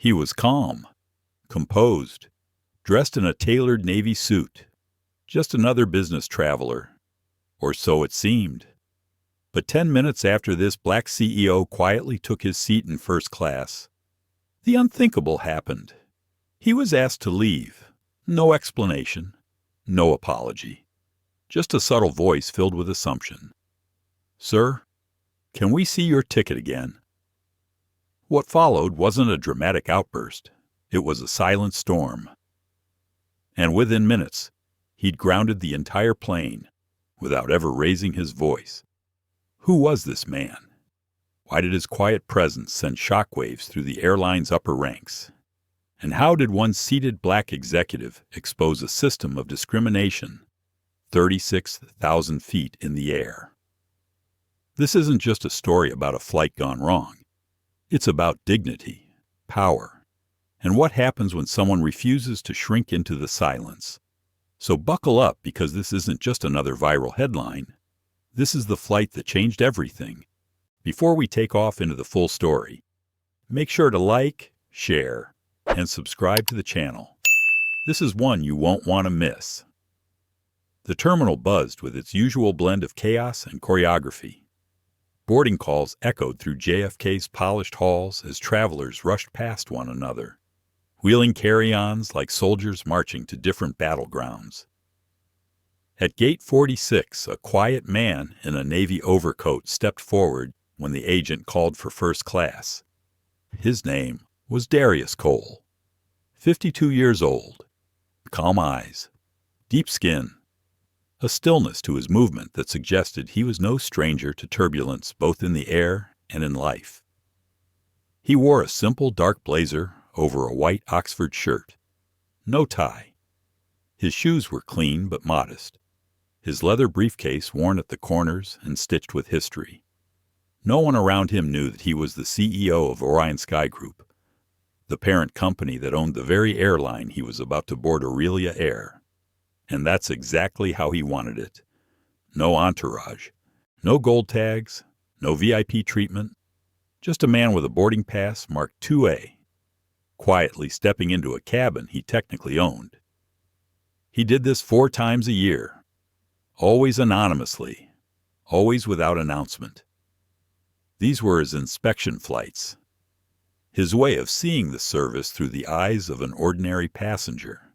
He was calm, composed, dressed in a tailored Navy suit. Just another business traveler. Or so it seemed. But 10 minutes after this black CEO quietly took his seat in first class, the unthinkable happened. He was asked to leave. No explanation, no apology. Just a subtle voice filled with assumption. "Sir, can we see your ticket again?" What followed wasn't a dramatic outburst. It was a silent storm. And within minutes, he'd grounded the entire plane without ever raising his voice. Who was this man? Why did his quiet presence send shockwaves through the airline's upper ranks? And how did one seated black executive expose a system of discrimination 36,000 feet in the air? This isn't just a story about a flight gone wrong. It's about dignity, power, and what happens when someone refuses to shrink into the silence. So buckle up, because this isn't just another viral headline. This is the flight that changed everything. Before we take off into the full story, make sure to like, share, and subscribe to the channel. This is one you won't want to miss. The terminal buzzed with its usual blend of chaos and choreography. Boarding calls echoed through JFK's polished halls as travelers rushed past one another, wheeling carry-ons like soldiers marching to different battlegrounds. At Gate 46, a quiet man in a Navy overcoat stepped forward when the agent called for first class. His name was Darius Cole, 52 years old, calm eyes, deep skin, a stillness to his movement that suggested he was no stranger to turbulence both in the air and in life. He wore a simple dark blazer over a white Oxford shirt. No tie. His shoes were clean but modest, his leather briefcase worn at the corners and stitched with history. No one around him knew that he was the CEO of Orion Sky Group, the parent company that owned the very airline he was about to board Aurelia Air. And that's exactly how he wanted it. No entourage, no gold tags, no VIP treatment, just a man with a boarding pass marked 2A, quietly stepping into a cabin he technically owned. He did this 4 times a year, always anonymously, always without announcement. These were his inspection flights, his way of seeing the service through the eyes of an ordinary passenger.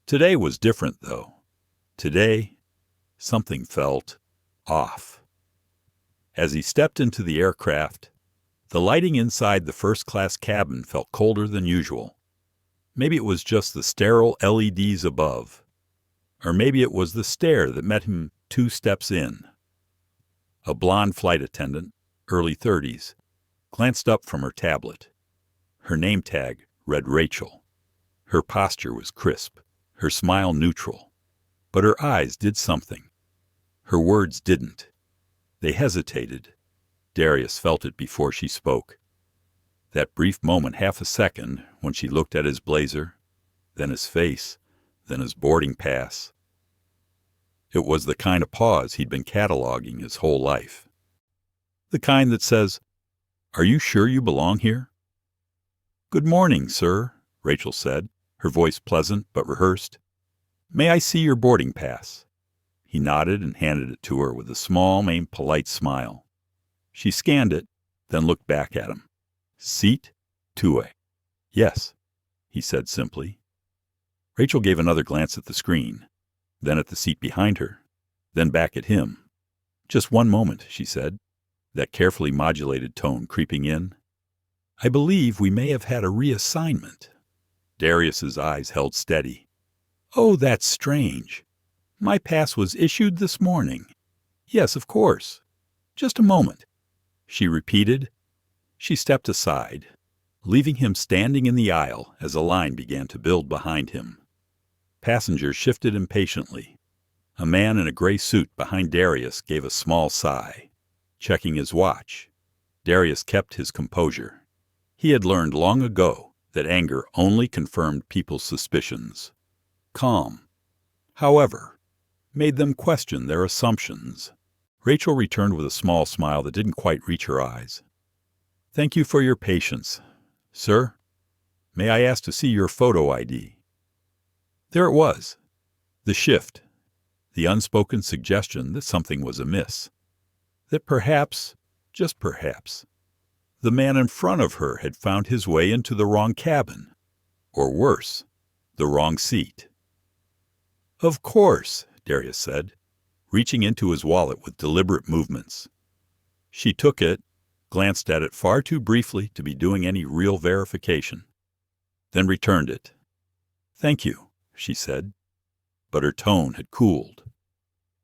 Today was different, though. Today, something felt off. As he stepped into the aircraft, the lighting inside the first-class cabin felt colder than usual. Maybe it was just the sterile LEDs above, or maybe it was the stare that met him 2 steps in. A blonde flight attendant, early 30s, glanced up from her tablet. Her name tag read Rachel. Her posture was crisp, her smile neutral, but her eyes did something. Her words didn't. They hesitated. Darius felt it before she spoke. That brief moment, half a second, when she looked at his blazer, then his face, then his boarding pass. It was the kind of pause he'd been cataloging his whole life. The kind that says, "Are you sure you belong here?" "Good morning, sir," Rachel said, her voice pleasant but rehearsed. "May I see your boarding pass?" He nodded and handed it to her with a small, polite smile. She scanned it, then looked back at him. "Seat 2A. "Yes," he said simply. Rachel gave another glance at the screen, then at the seat behind her, then back at him. "Just one moment," she said, that carefully modulated tone creeping in. "I believe we may have had a reassignment." Darius's eyes held steady. "Oh, that's strange. My pass was issued this morning." "Yes, of course. Just a moment," she repeated. She stepped aside, leaving him standing in the aisle as a line began to build behind him. Passengers shifted impatiently. A man in a gray suit behind Darius gave a small sigh, checking his watch. Darius kept his composure. He had learned long ago that anger only confirmed people's suspicions. Calm, however, made them question their assumptions. Rachel returned with a small smile that didn't quite reach her eyes. "Thank you for your patience. "Sir, may I ask to see your photo ID?" There it was. The shift. The unspoken suggestion that something was amiss. That perhaps, just perhaps, the man in front of her had found his way into the wrong cabin. Or worse, the wrong seat. "Of course," Darius said, reaching into his wallet with deliberate movements. She took it, glanced at it far too briefly to be doing any real verification, then returned it. "Thank you," she said, but her tone had cooled.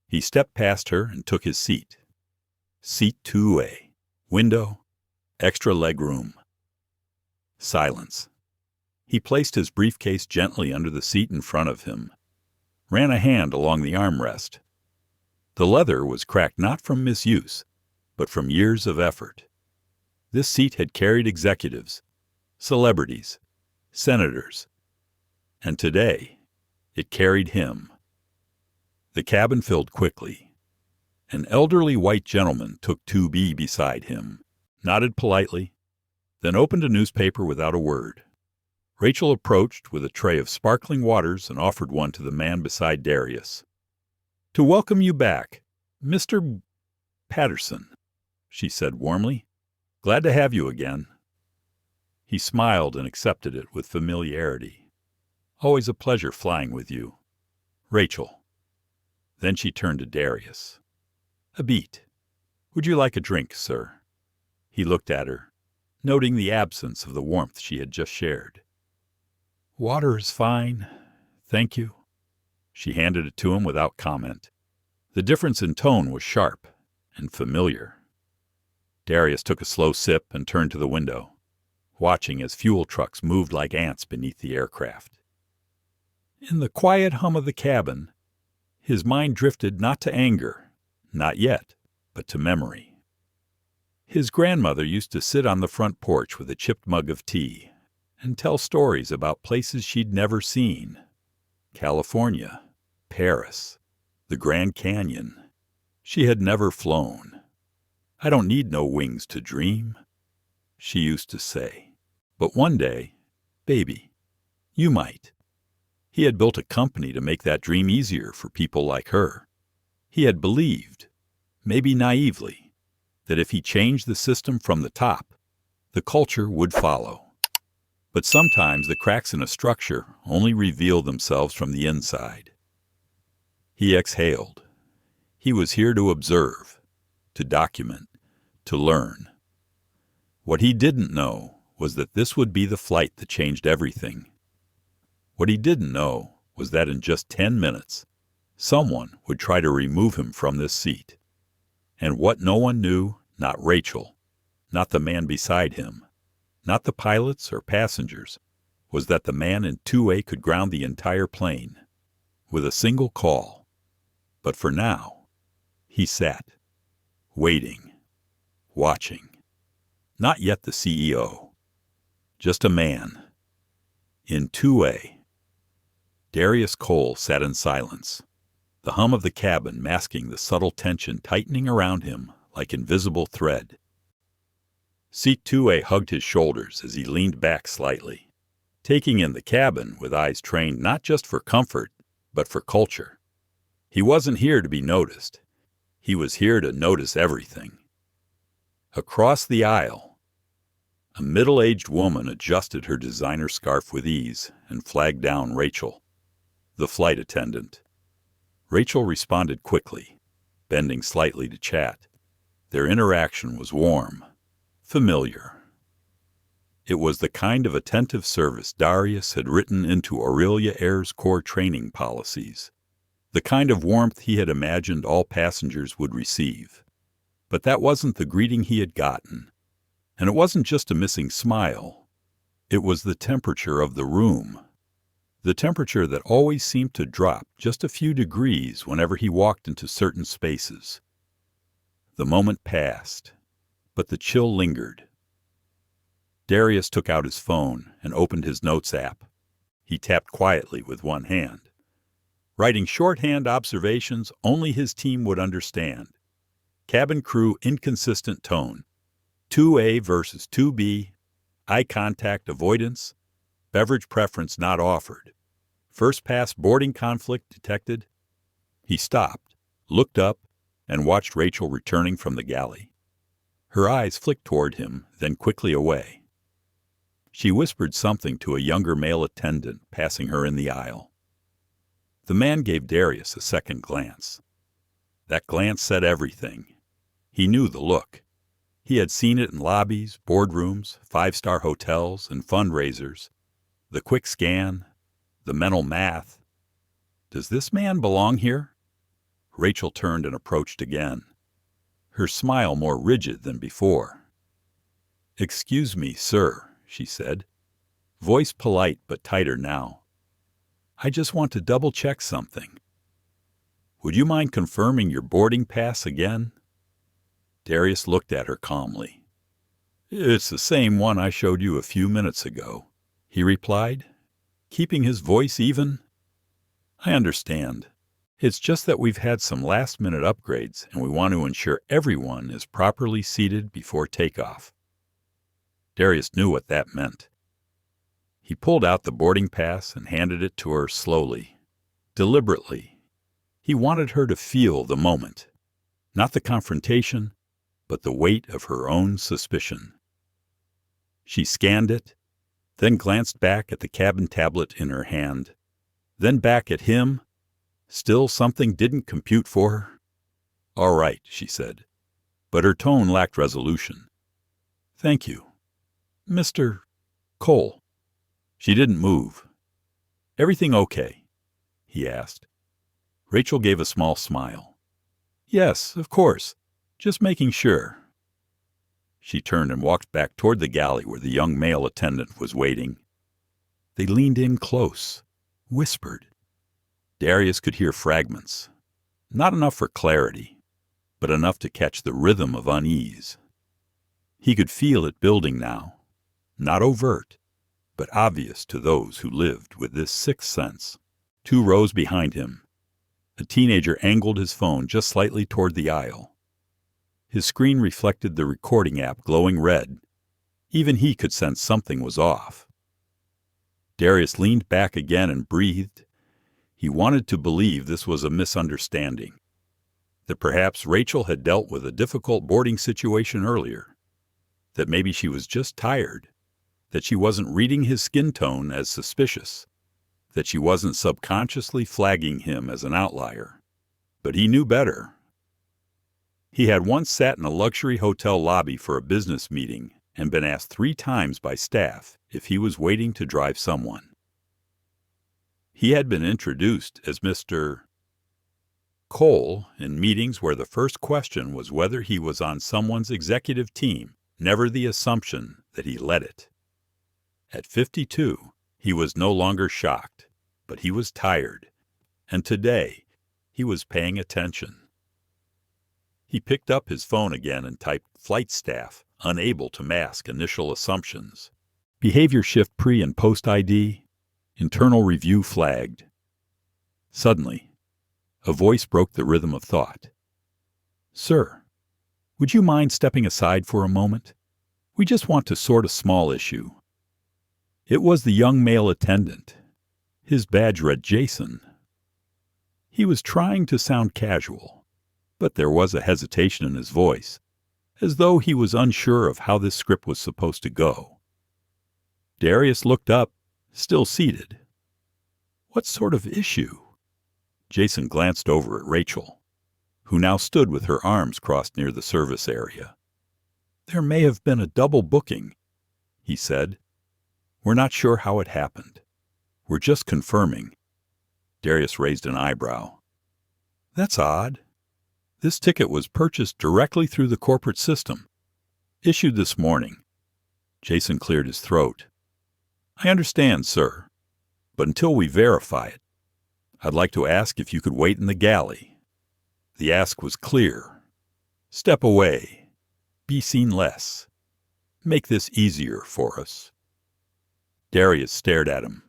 He stepped past her and took his seat. Seat 2A. Window. Extra leg room. Silence. He placed his briefcase gently under the seat in front of him, ran a hand along the armrest. The leather was cracked not from misuse, but from years of effort. This seat had carried executives, celebrities, senators, and today it carried him. The cabin filled quickly. An elderly white gentleman took 2B beside him, nodded politely, then opened a newspaper without a word. Rachel approached with a tray of sparkling waters and offered one to the man beside Darius. "To welcome you back, Mr. Patterson," she said warmly. "Glad to have you again." He smiled and accepted it with familiarity. "Always a pleasure flying with you, Rachel." Then she turned to Darius. "A beat. Would you like a drink, sir?" He looked at her, noting the absence of the warmth she had just shared. "Water is fine, thank you." She handed it to him without comment. The difference in tone was sharp and familiar. Darius took a slow sip and turned to the window, watching as fuel trucks moved like ants beneath the aircraft. In the quiet hum of the cabin, his mind drifted not to anger, not yet, but to memory. His grandmother used to sit on the front porch with a chipped mug of tea and tell stories about places she'd never seen. California, Paris, the Grand Canyon. She had never flown. "I don't need no wings to dream," she used to say. But one day, baby, you might. He had built a company to make that dream easier for people like her. He had believed, maybe naively, that if he changed the system from the top, the culture would follow. But sometimes the cracks in a structure only reveal themselves from the inside. He exhaled. He was here to observe, to document, to learn. What he didn't know was that this would be the flight that changed everything. What he didn't know was that in just 10 minutes, someone would try to remove him from this seat. And what no one knew, not Rachel, not the man beside him, not the pilots or passengers, was that the man in 2A could ground the entire plane with a single call. But for now, he sat, waiting, watching. Not yet the CEO, just a man. In 2A. Darius Cole sat in silence, the hum of the cabin masking the subtle tension tightening around him like invisible thread. Seat 2A hugged his shoulders as he leaned back slightly, taking in the cabin with eyes trained not just for comfort, but for culture. He wasn't here to be noticed. He was here to notice everything. Across the aisle, a middle-aged woman adjusted her designer scarf with ease and flagged down Rachel, the flight attendant. Rachel responded quickly, bending slightly to chat. Their interaction was warm, familiar. It was the kind of attentive service Darius had written into Aurelia Air's core training policies, the kind of warmth he had imagined all passengers would receive. But that wasn't the greeting he had gotten. And it wasn't just a missing smile. It was the temperature of the room. The temperature that always seemed to drop just a few degrees whenever he walked into certain spaces. The moment passed, but the chill lingered. Darius took out his phone and opened his notes app. He tapped quietly with one hand, writing shorthand observations only his team would understand. Cabin crew inconsistent tone. 2A versus 2B. eye contact avoidance, beverage preference not offered, first pass boarding conflict detected. He stopped, looked up, and watched Rachel returning from the galley. Her eyes flicked toward him, then quickly away. She whispered something to a younger male attendant passing her in the aisle. The man gave Darius a second glance. That glance said everything. He knew the look. He had seen it in lobbies, boardrooms, five-star hotels, and fundraisers. The quick scan, the mental math. Does this man belong here? Rachel turned and approached again, her smile more rigid than before. "Excuse me, sir," she said, voice polite but tighter now. "I just want to double-check something. Would you mind confirming your boarding pass again?" Darius looked at her calmly. "It's the same one I showed you a few minutes ago," he replied, keeping his voice even. "I understand. It's just that we've had some last-minute upgrades, and we want to ensure everyone is properly seated before takeoff." Darius knew what that meant. He pulled out the boarding pass and handed it to her slowly, deliberately. He wanted her to feel the moment, not the confrontation, but the weight of her own suspicion. She scanned it, then glanced back at the cabin tablet in her hand, then back at him. Still something didn't compute for her. "All right," she said, but her tone lacked resolution. "Thank you. Mr. Cole." She didn't move. "Everything okay?" he asked. Rachel gave a small smile. "Yes, of course. Just making sure." She turned and walked back toward the galley where the young male attendant was waiting. They leaned in close, whispered. Darius could hear fragments, not enough for clarity, but enough to catch the rhythm of unease. He could feel it building now, not overt, but obvious to those who lived with this sixth sense. 2 rows behind him, a teenager angled his phone just slightly toward the aisle. His screen reflected the recording app glowing red. Even he could sense something was off. Darius leaned back again and breathed. He wanted to believe this was a misunderstanding, that perhaps Rachel had dealt with a difficult boarding situation earlier, that maybe she was just tired, that she wasn't reading his skin tone as suspicious, that she wasn't subconsciously flagging him as an outlier. But he knew better. He had once sat in a luxury hotel lobby for a business meeting and been asked 3 times by staff if he was waiting to drive someone. He had been introduced as Mr. Cole in meetings where the first question was whether he was on someone's executive team, never the assumption that he led it. At 52, he was no longer shocked, but he was tired, and today he was paying attention. He picked up his phone again and typed "flight staff," unable to mask initial assumptions. Behavior shift pre- and post-ID. Internal review flagged. Suddenly, a voice broke the rhythm of thought. "Sir, would you mind stepping aside for a moment? We just want to sort a small issue." It was the young male attendant. His badge read Jason. He was trying to sound casual, but there was a hesitation in his voice, as though he was unsure of how this script was supposed to go. Darius looked up, still seated. "What sort of issue?" Jason glanced over at Rachel, who now stood with her arms crossed near the service area. "There may have been a double booking," he said. "We're not sure how it happened. We're just confirming." Darius raised an eyebrow. "That's odd. This ticket was purchased directly through the corporate system. Issued this morning." Jason cleared his throat. "I understand, sir, but until we verify it, I'd like to ask if you could wait in the galley." The ask was clear. "Step away. Be seen less. Make this easier for us." Darius stared at him,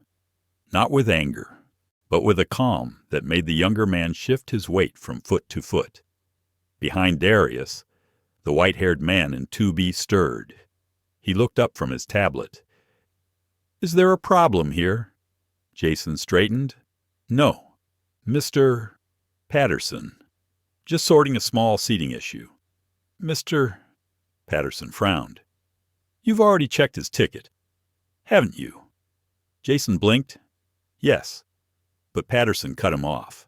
not with anger, but with a calm that made the younger man shift his weight from foot to foot. Behind Darius, the white-haired man in 2B stirred. He looked up from his tablet. "Is there a problem here?" Jason straightened. "No. Mr. Patterson. Just sorting a small seating issue." "Mr. Patterson frowned. "You've already checked his ticket, haven't you?" Jason blinked. "Yes." But Patterson cut him off.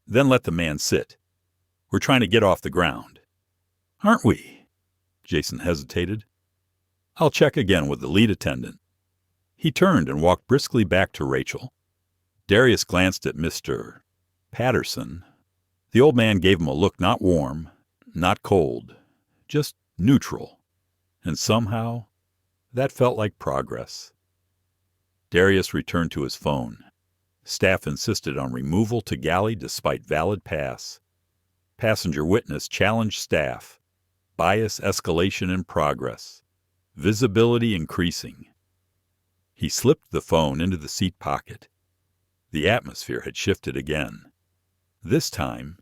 "Then let the man sit. We're trying to get off the ground." "Aren't we?" Jason hesitated. "I'll check again with the lead attendant." He turned and walked briskly back to Rachel. Darius glanced at Mr. Patterson. The old man gave him a look not warm, not cold, just neutral. And somehow, that felt like progress. Darius returned to his phone. Staff insisted on removal to galley despite valid pass. Passenger witness challenged staff. Bias escalation in progress. Visibility increasing. He slipped the phone into the seat pocket. The atmosphere had shifted again. This time,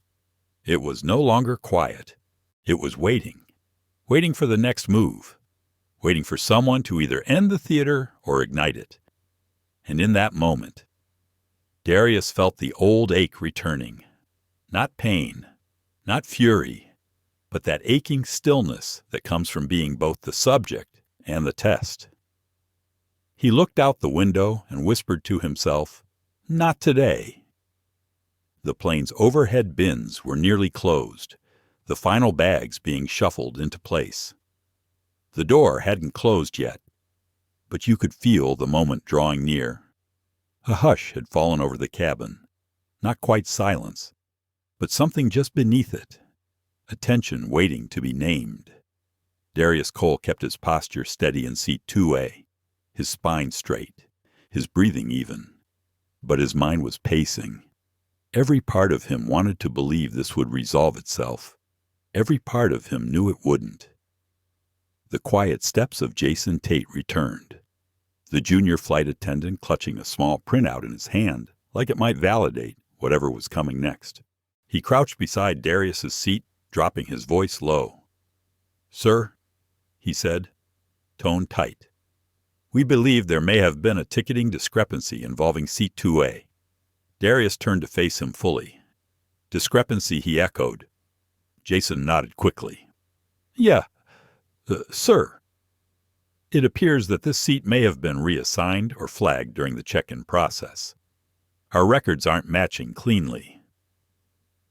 it was no longer quiet. It was waiting. Waiting for the next move. Waiting for someone to either end the theater or ignite it. And in that moment, Darius felt the old ache returning. Not pain, not fury, but that aching stillness that comes from being both the subject and the test. He looked out the window and whispered to himself, "Not today." The plane's overhead bins were nearly closed, the final bags being shuffled into place. The door hadn't closed yet, but you could feel the moment drawing near. A hush had fallen over the cabin, not quite silence, but something just beneath it, a tension waiting to be named. Darius Cole kept his posture steady in seat 2A, his spine straight, his breathing even. But his mind was pacing. Every part of him wanted to believe this would resolve itself. Every part of him knew it wouldn't. The quiet steps of Jason Tate returned, the junior flight attendant clutching a small printout in his hand, like it might validate whatever was coming next. He crouched beside Darius's seat, dropping his voice low. "Sir," he said, tone tight. "We believe there may have been a ticketing discrepancy involving seat 2A. Darius turned to face him fully. "Discrepancy," he echoed. Jason nodded quickly. "Yeah, sir. It appears that this seat may have been reassigned or flagged during the check-in process. Our records aren't matching cleanly."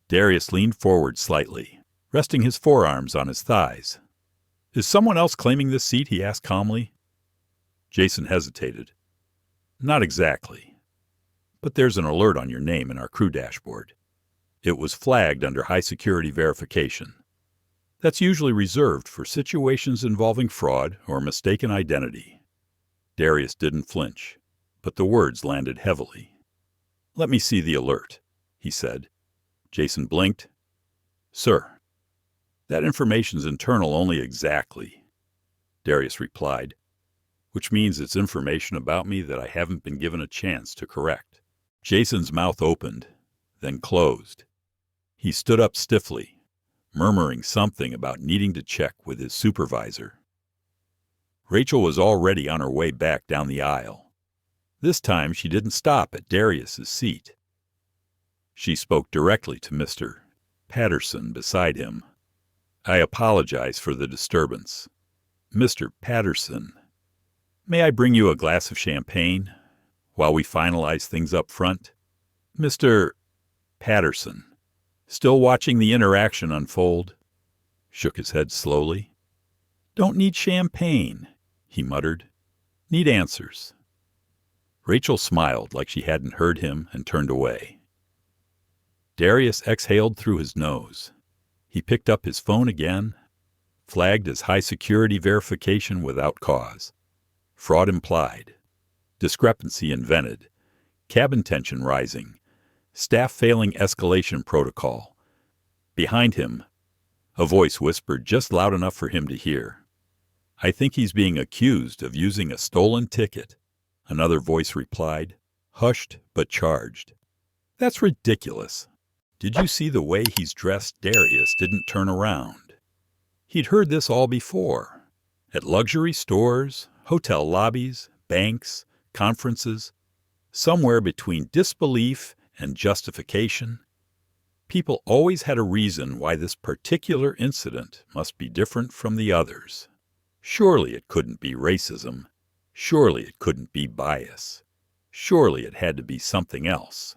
Darius leaned forward slightly, resting his forearms on his thighs. "Is someone else claiming this seat?" he asked calmly. Jason hesitated. "Not exactly. But there's an alert on your name in our crew dashboard. It was flagged under high security verification. That's usually reserved for situations involving fraud or mistaken identity." Darius didn't flinch, but the words landed heavily. "Let me see the alert," he said. Jason blinked. "Sir, that information's internal only exactly," Darius replied, "which means it's information about me that I haven't been given a chance to correct." Jason's mouth opened, then closed. He stood up stiffly, murmuring something about needing to check with his supervisor. Rachel was already on her way back down the aisle. This time she didn't stop at Darius's seat. She spoke directly to Mr. Patterson beside him. "I apologize for the disturbance. Mr. Patterson, may I bring you a glass of champagne while we finalize things up front?" Mr. Patterson, still watching the interaction unfold, shook his head slowly. "Don't need champagne," he muttered. "Need answers." Rachel smiled like she hadn't heard him and turned away. Darius exhaled through his nose. He picked up his phone again, flagged as high security verification without cause. Fraud implied. Discrepancy invented. Cabin tension rising. Staff failing escalation protocol. Behind him, a voice whispered just loud enough for him to hear. "I think he's being accused of using a stolen ticket," another voice replied, hushed but charged. "That's ridiculous. Did you see the way he's dressed?" Darius didn't turn around. He'd heard this all before, At luxury stores, hotel lobbies, banks, conferences, somewhere between disbelief and justification, people always had a reason why this particular incident must be different from the others. Surely it couldn't be racism. Surely it couldn't be bias. Surely it had to be something else.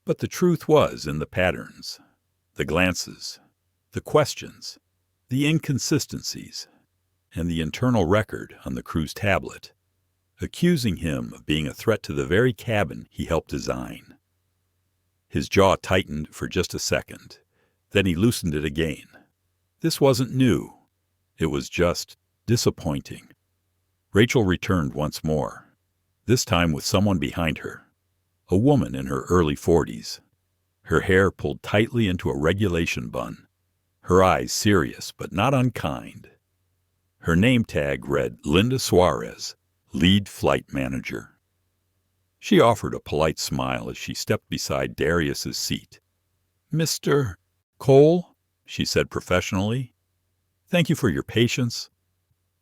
But the truth was in the patterns, the glances, the questions, the inconsistencies, and the internal record on the crew's tablet, accusing him of being a threat to the very cabin he helped design. His jaw tightened for just a second. Then he loosened it again. This wasn't new. It was just disappointing. Rachel returned once more, this time with someone behind her, a woman in her early 40s, her hair pulled tightly into a regulation bun, her eyes serious but not unkind. Her name tag read Linda Suarez, lead flight manager. She offered a polite smile as she stepped beside Darius's seat. "Mr. Cole," she said professionally, "thank you for your patience.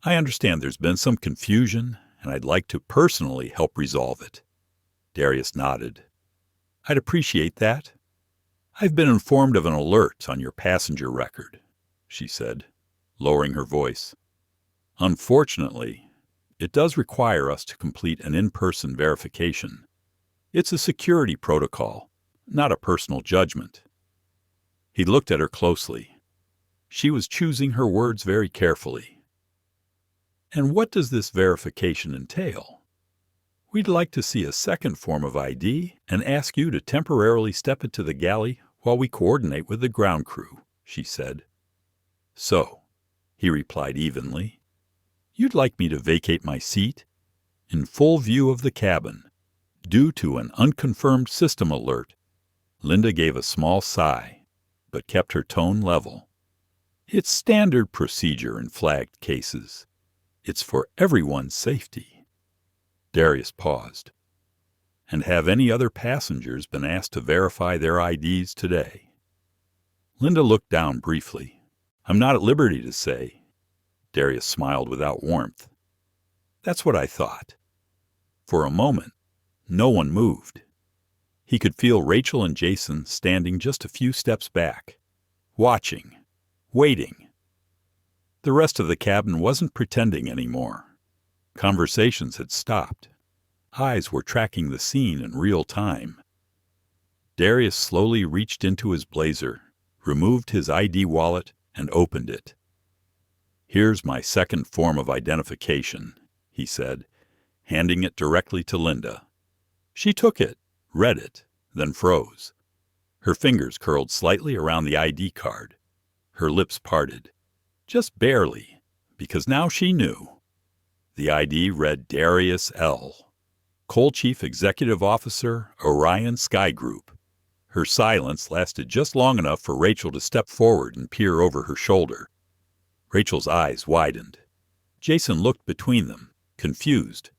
I understand there's been some confusion, and I'd like to personally help resolve it." Darius nodded. "I'd appreciate that. I've been informed of an alert on your passenger record," she said, lowering her voice. "Unfortunately, it does require us to complete an in-person verification. It's a security protocol, not a personal judgment." He looked at her closely. She was choosing her words very carefully. "And what does this verification entail? We'd like to see a second form of ID and ask you to temporarily step into the galley while we coordinate with the ground crew," she said. "So," he replied evenly, "you'd like me to vacate my seat in full view of the cabin due to an unconfirmed system alert?" Linda gave a small sigh, but kept her tone level. "It's standard procedure in flagged cases. It's for everyone's safety." Darius paused. "And have any other passengers been asked to verify their IDs today?" Linda looked down briefly. "I'm not at liberty to say." Darius smiled without warmth. "That's what I thought." For a moment, no one moved. He could feel Rachel and Jason standing just a few steps back, watching, waiting. The rest of the cabin wasn't pretending anymore. Conversations had stopped. Eyes were tracking the scene in real time. Darius slowly reached into his blazer, removed his ID wallet, and opened it. "Here's my second form of identification," he said, handing it directly to Linda. She took it, read it, then froze. Her fingers curled slightly around the ID card. Her lips parted. Just barely, because now she knew. The ID read Darius L., Coal Chief Executive Officer, Orion Sky Group. Her silence lasted just long enough for Rachel to step forward and peer over her shoulder. Rachel's eyes widened. Jason looked between them, confused.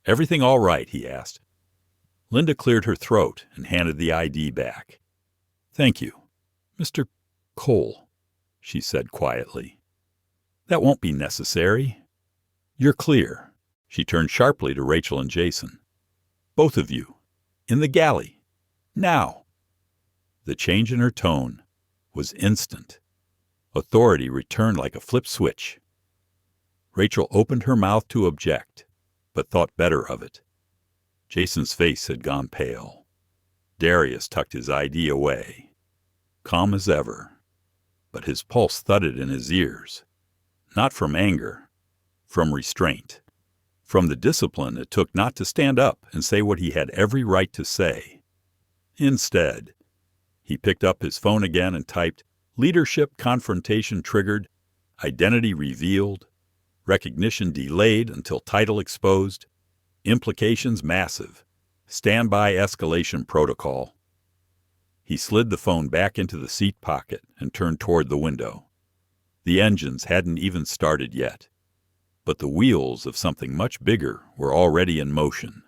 "Everything all right?" he asked. Linda cleared her throat and handed the ID back. "Thank you, Mr. Cole," she said quietly. "That won't be necessary. You're clear." She turned sharply to Rachel and Jason. "Both of you, in the galley, now." The change in her tone was instant. Authority returned like a flip switch. Rachel opened her mouth to object, but thought better of it. Jason's face had gone pale. Darius tucked his ID away, calm as ever, but his pulse thudded in his ears, not from anger, from restraint, from the discipline it took not to stand up and say what he had every right to say. Instead, he picked up his phone again and typed, "Leadership confrontation triggered, identity revealed, recognition delayed until title exposed, implications massive, standby escalation protocol." He slid the phone back into the seat pocket and turned toward the window. The engines hadn't even started yet, but the wheels of something much bigger were already in motion.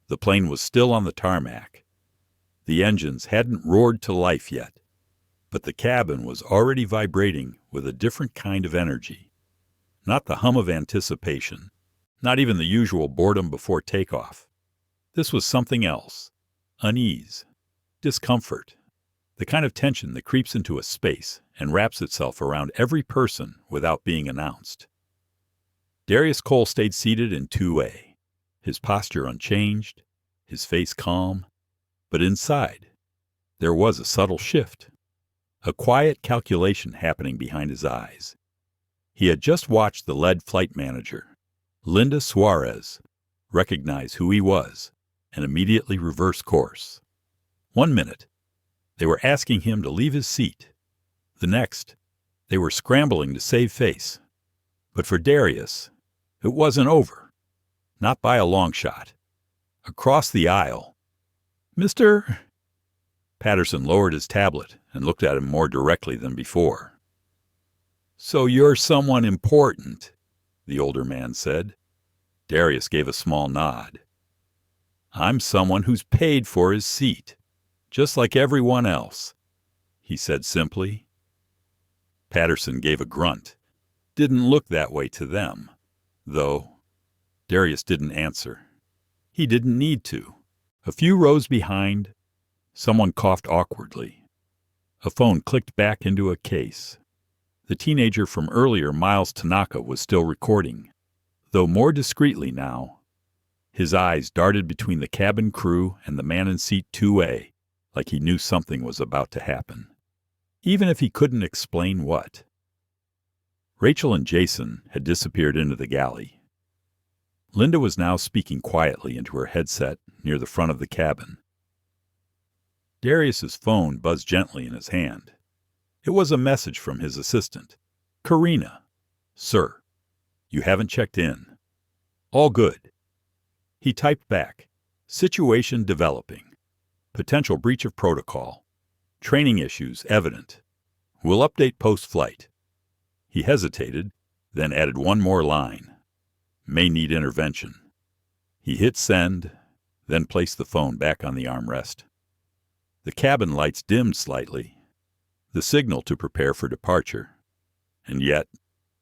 The plane was still on the tarmac. The engines hadn't roared to life yet, but the cabin was already vibrating with a different kind of energy, not the hum of anticipation, not even the usual boredom before takeoff. This was something else. Unease, discomfort, the kind of tension that creeps into a space and wraps itself around every person without being announced. Darius Cole stayed seated in 2A, his posture unchanged, his face calm, but inside, there was a subtle shift, a quiet calculation happening behind his eyes. He had just watched the lead flight manager, Linda Suarez, recognize who he was and immediately reverse course. 1 minute, they were asking him to leave his seat. The next, they were scrambling to save face. But for Darius, it wasn't over. Not by a long shot. Across the aisle, "Mr. Patterson lowered his tablet and looked at him more directly than before. "So you're someone important," the older man said. Darius gave a small nod. "I'm someone who's paid for his seat, just like everyone else," he said simply. Patterson gave a grunt. Didn't look that way to them, though. Darius didn't answer. He didn't need to. A few rows behind, someone coughed awkwardly. A phone clicked back into a case. The teenager from earlier, Miles Tanaka, was still recording, though more discreetly now. His eyes darted between the cabin crew and the man in seat 2A, like he knew something was about to happen, even if he couldn't explain what. Rachel and Jason had disappeared into the galley. Linda was now speaking quietly into her headset near the front of the cabin. Darius's phone buzzed gently in his hand. It was a message from his assistant. "Karina. Sir, you haven't checked in. All good." He typed back, "Situation developing. Potential breach of protocol. Training issues evident. We'll update post-flight." He hesitated, then added one more line. "May need intervention." He hit send, then placed the phone back on the armrest. The cabin lights dimmed slightly, the signal to prepare for departure. And yet,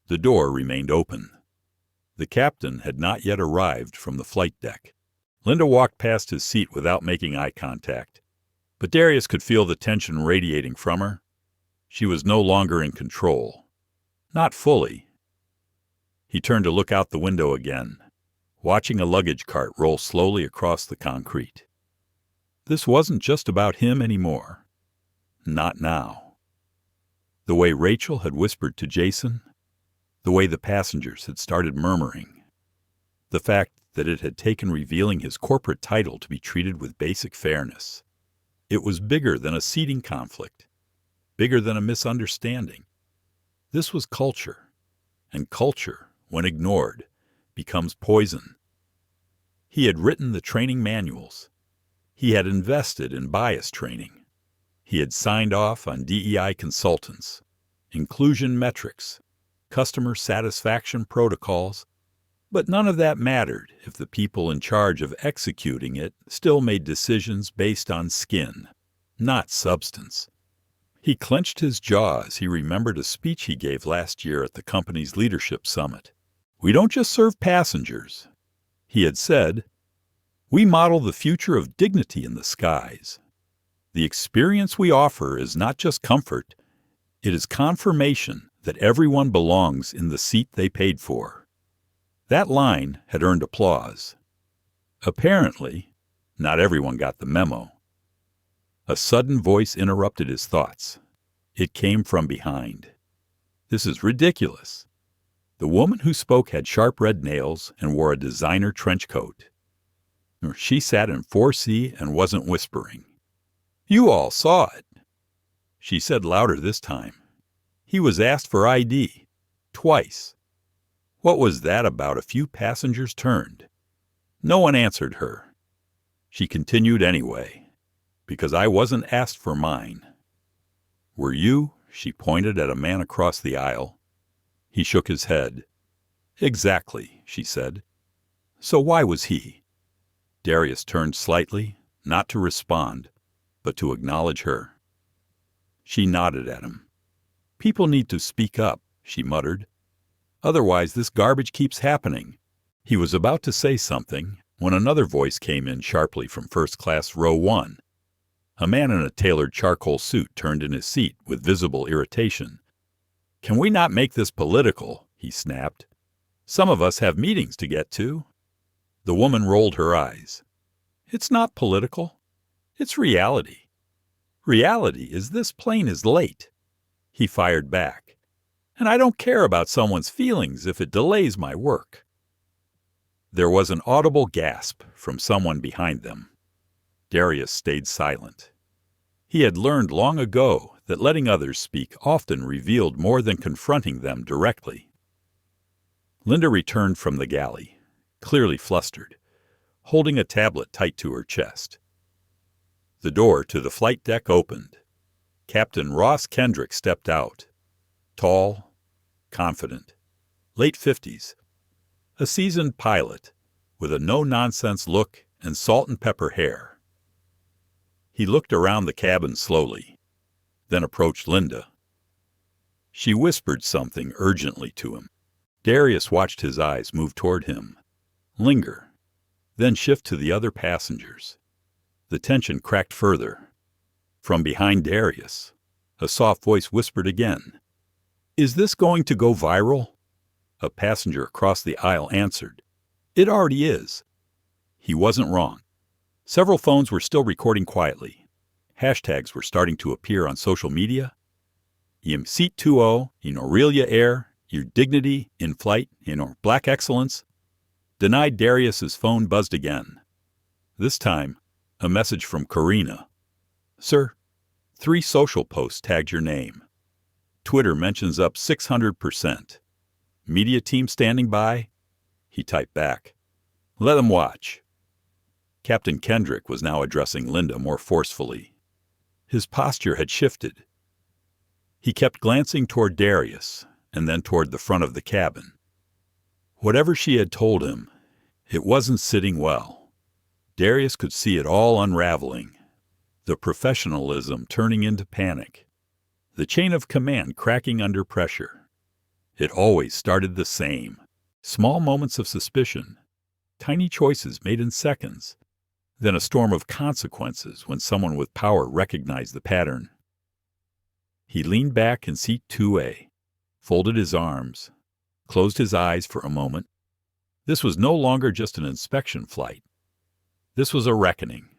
the door remained open. The captain had not yet arrived from the flight deck. Linda walked past his seat without making eye contact, but Darius could feel the tension radiating from her. She was no longer in control. Not fully. He turned to look out the window again, watching a luggage cart roll slowly across the concrete. This wasn't just about him anymore. Not now. The way Rachel had whispered to Jason, the way the passengers had started murmuring, the fact that it had taken revealing his corporate title to be treated with basic fairness. It was bigger than a seating conflict, bigger than a misunderstanding. This was culture, and culture, when ignored, becomes poison. He had written the training manuals. He had invested in bias training. He had signed off on DEI consultants, inclusion metrics, customer satisfaction protocols, but none of that mattered if the people in charge of executing it still made decisions based on skin, not substance. He clenched his jaw as he remembered a speech he gave last year at the company's leadership summit. "We don't just serve passengers," he had said. "We model the future of dignity in the skies. The experience we offer is not just comfort, it is confirmation that everyone belongs in the seat they paid for." That line had earned applause. Apparently, not everyone got the memo. A sudden voice interrupted his thoughts. It came from behind. "This is ridiculous." The woman who spoke had sharp red nails and wore a designer trench coat. She sat in 4C and wasn't whispering. "You all saw it." She said louder this time. "He was asked for ID. Twice. What was that about a few passengers turned?" No one answered her. She continued anyway. "Because I wasn't asked for mine." "Were you?" She pointed at a man across the aisle. He shook his head. "Exactly," she said. "So why was he?" Darius turned slightly, not to respond, but to acknowledge her. She nodded at him. "People need to speak up," she muttered. Otherwise, this garbage keeps happening." He was about to say something when another voice came in sharply from first class row 1. A man in a tailored charcoal suit turned in his seat with visible irritation. "Can we not make this political?" he snapped. "Some of us have meetings to get to." The woman rolled her eyes. "It's not political. It's reality. Reality is this plane is late." He fired back. "And I don't care about someone's feelings if it delays my work." There was an audible gasp from someone behind them. Darius stayed silent. He had learned long ago that letting others speak often revealed more than confronting them directly. Linda returned from the galley, clearly flustered, holding a tablet tight to her chest. The door to the flight deck opened. Captain Ross Kendrick stepped out. Tall, confident, late 50s, a seasoned pilot with a no-nonsense look and salt-and-pepper hair. He looked around the cabin slowly, then approached Linda. She whispered something urgently to him. Darius watched his eyes move toward him, linger, then shift to the other passengers. The tension cracked further. From behind Darius, a soft voice whispered again, "Is this going to go viral?" A passenger across the aisle answered, "It already is." He wasn't wrong. Several phones were still recording quietly. Hashtags were starting to appear on social media. "Im seat 2O, in Aurelia Air, your dignity in flight, in our black excellence." Denied Darius's phone buzzed again. This time, a message from Karina. "Sir, 3 social posts tagged your name. Twitter mentions up 600%. Media team standing by?" He typed back, "Let them watch." Captain Kendrick was now addressing Linda more forcefully. His posture had shifted. He kept glancing toward Darius and then toward the front of the cabin. Whatever she had told him, it wasn't sitting well. Darius could see it all unraveling, the professionalism turning into panic, the chain of command cracking under pressure. It always started the same. Small moments of suspicion, tiny choices made in seconds, then a storm of consequences when someone with power recognized the pattern. He leaned back in seat 2A, folded his arms, closed his eyes for a moment. This was no longer just an inspection flight. This was a reckoning.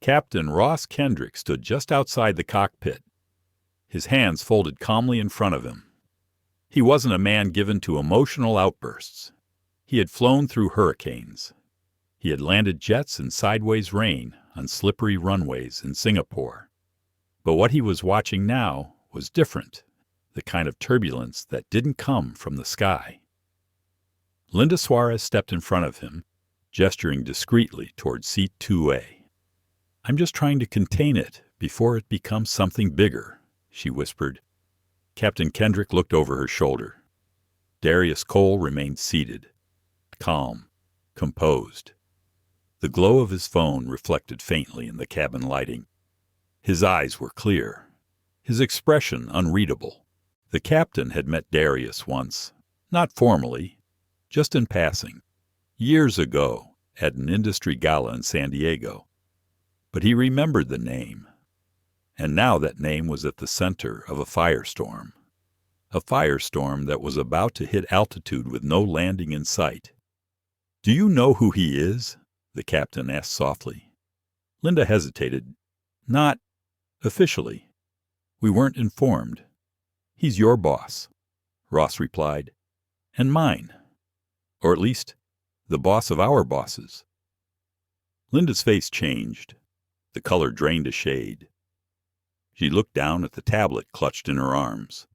Captain Ross Kendrick stood just outside the cockpit, his hands folded calmly in front of him. He wasn't a man given to emotional outbursts. He had flown through hurricanes. He had landed jets in sideways rain on slippery runways in Singapore. But what he was watching now was different, the kind of turbulence that didn't come from the sky. Linda Suarez stepped in front of him, gesturing discreetly toward seat 2A. "I'm just trying to contain it before it becomes something bigger," she whispered. Captain Kendrick looked over her shoulder. Darius Cole remained seated, calm, composed. The glow of his phone reflected faintly in the cabin lighting. His eyes were clear, his expression unreadable. The captain had met Darius once, not formally, just in passing, years ago at an industry gala in San Diego. But he remembered the name. And now that name was at the center of a firestorm that was about to hit altitude with no landing in sight. "Do you know who he is?" the captain asked softly. Linda hesitated. "Not officially. We weren't informed. He's your boss," Ross replied. "And mine. Or at least, the boss of our bosses." Linda's face changed. The color drained a shade. She looked down at the tablet clutched in her arms.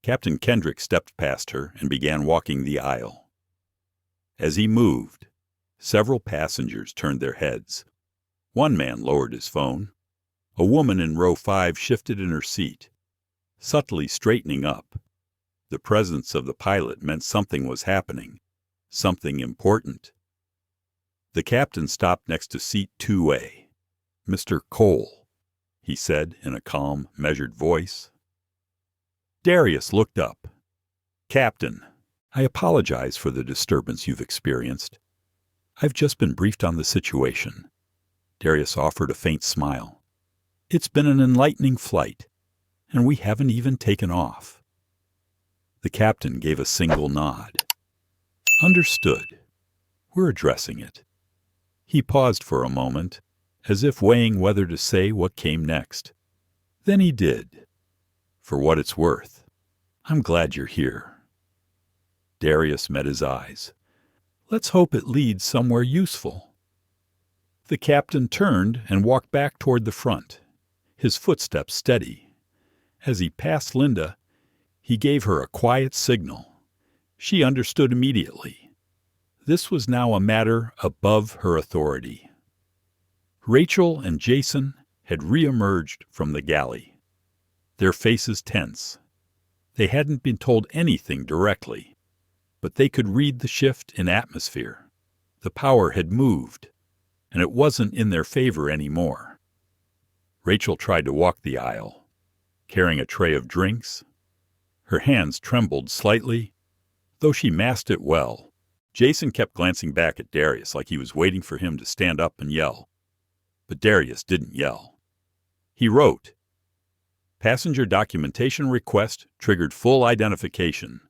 Captain Kendrick stepped past her and began walking the aisle. As he moved, several passengers turned their heads. One man lowered his phone. A woman in row 5 shifted in her seat, subtly straightening up. The presence of the pilot meant something was happening, something important. The captain stopped next to seat 2A. "Mr. Cole," he said in a calm, measured voice. Darius looked up. Captain, I apologize for the disturbance you've experienced. I've just been briefed on the situation. Darius offered a faint smile. It's been an enlightening flight, and we haven't even taken off. The captain gave a single nod. Understood. We're addressing it. He paused for a moment, as if weighing whether to say what came next. Then he did. For what it's worth, I'm glad you're here. Darius met his eyes. Let's hope it leads somewhere useful. The captain turned and walked back toward the front, his footsteps steady. As he passed Linda, he gave her a quiet signal. She understood immediately. This was now a matter above her authority. Rachel and Jason had re-emerged from the galley, their faces tense. They hadn't been told anything directly, but they could read the shift in atmosphere. The power had moved, and it wasn't in their favor anymore. Rachel tried to walk the aisle, carrying a tray of drinks. Her hands trembled slightly, though she masked it well. Jason kept glancing back at Darius like he was waiting for him to stand up and yell. But Darius didn't yell. He wrote, "Passenger documentation request triggered full identification.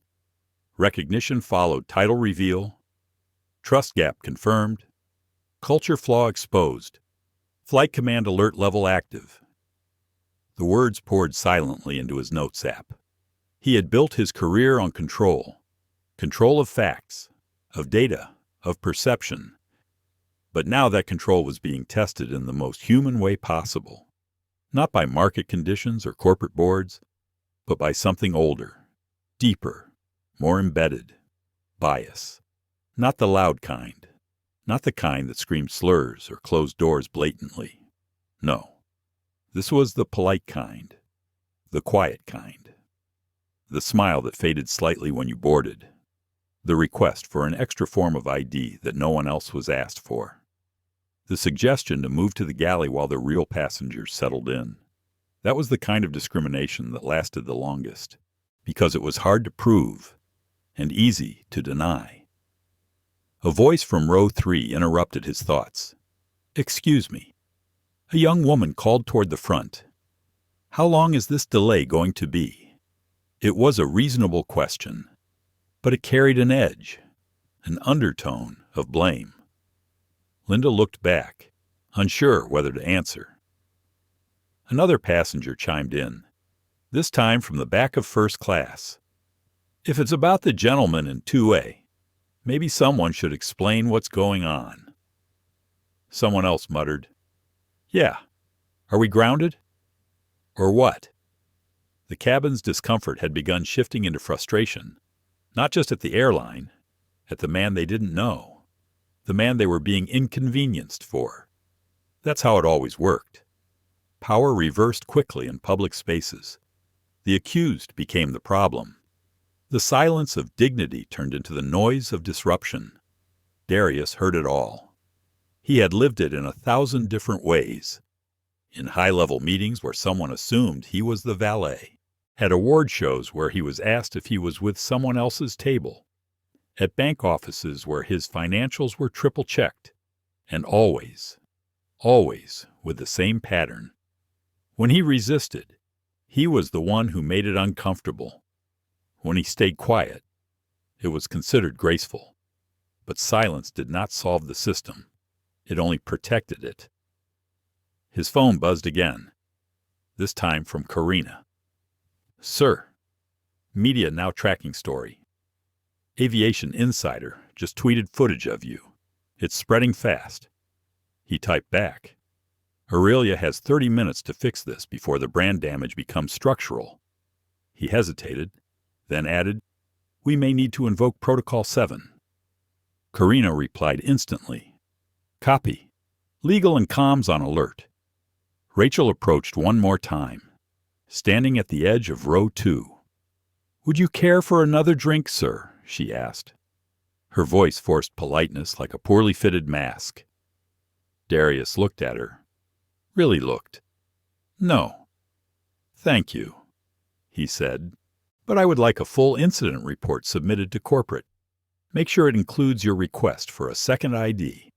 Recognition followed title reveal. Trust gap confirmed. Culture flaw exposed. Flight command alert level active." The words poured silently into his notes app. He had built his career on control of facts, of data, of perception. But now that control was being tested in the most human way possible. Not by market conditions or corporate boards, but by something older, deeper, more embedded. Bias. Not the loud kind. Not the kind that screamed slurs or closed doors blatantly. No. This was the polite kind. The quiet kind. The smile that faded slightly when you boarded. The request for an extra form of ID that no one else was asked for. The suggestion to move to the galley while the real passengers settled in. That was the kind of discrimination that lasted the longest, because it was hard to prove and easy to deny. A voice from row 3 interrupted his thoughts. "Excuse me." A young woman called toward the front. "How long is this delay going to be?" It was a reasonable question, but it carried an edge, an undertone of blame. Linda looked back, unsure whether to answer. Another passenger chimed in, this time from the back of first class. "If it's about the gentleman in 2A, maybe someone should explain what's going on." Someone else muttered, "Yeah, are we grounded? Or what?" The cabin's discomfort had begun shifting into frustration, not just at the airline, at the man they didn't know. The man they were being inconvenienced for. That's how it always worked. Power reversed quickly in public spaces. The accused became the problem. The silence of dignity turned into the noise of disruption. Darius heard it all. He had lived it in 1,000 different ways. In high-level meetings where someone assumed he was the valet. At award shows where he was asked if he was with someone else's table. At bank offices where his financials were triple-checked, and always with the same pattern. When he resisted, he was the one who made it uncomfortable. When he stayed quiet, it was considered graceful. But silence did not solve the system. It only protected it. His phone buzzed again, this time from Karina. "Sir, media now tracking story. Aviation Insider just tweeted footage of you. It's spreading fast." He typed back, "Aurelia has 30 minutes to fix this before the brand damage becomes structural." He hesitated, then added, "We may need to invoke Protocol 7. Karina replied instantly, "Copy. Legal and comms on alert." Rachel approached one more time, standing at the edge of row 2. "Would you care for another drink, sir?" she asked. Her voice forced politeness like a poorly fitted mask. Darius looked at her. Really looked. "No. Thank you," he said, but I would like a full incident report submitted to corporate. Make sure it includes your request for a second ID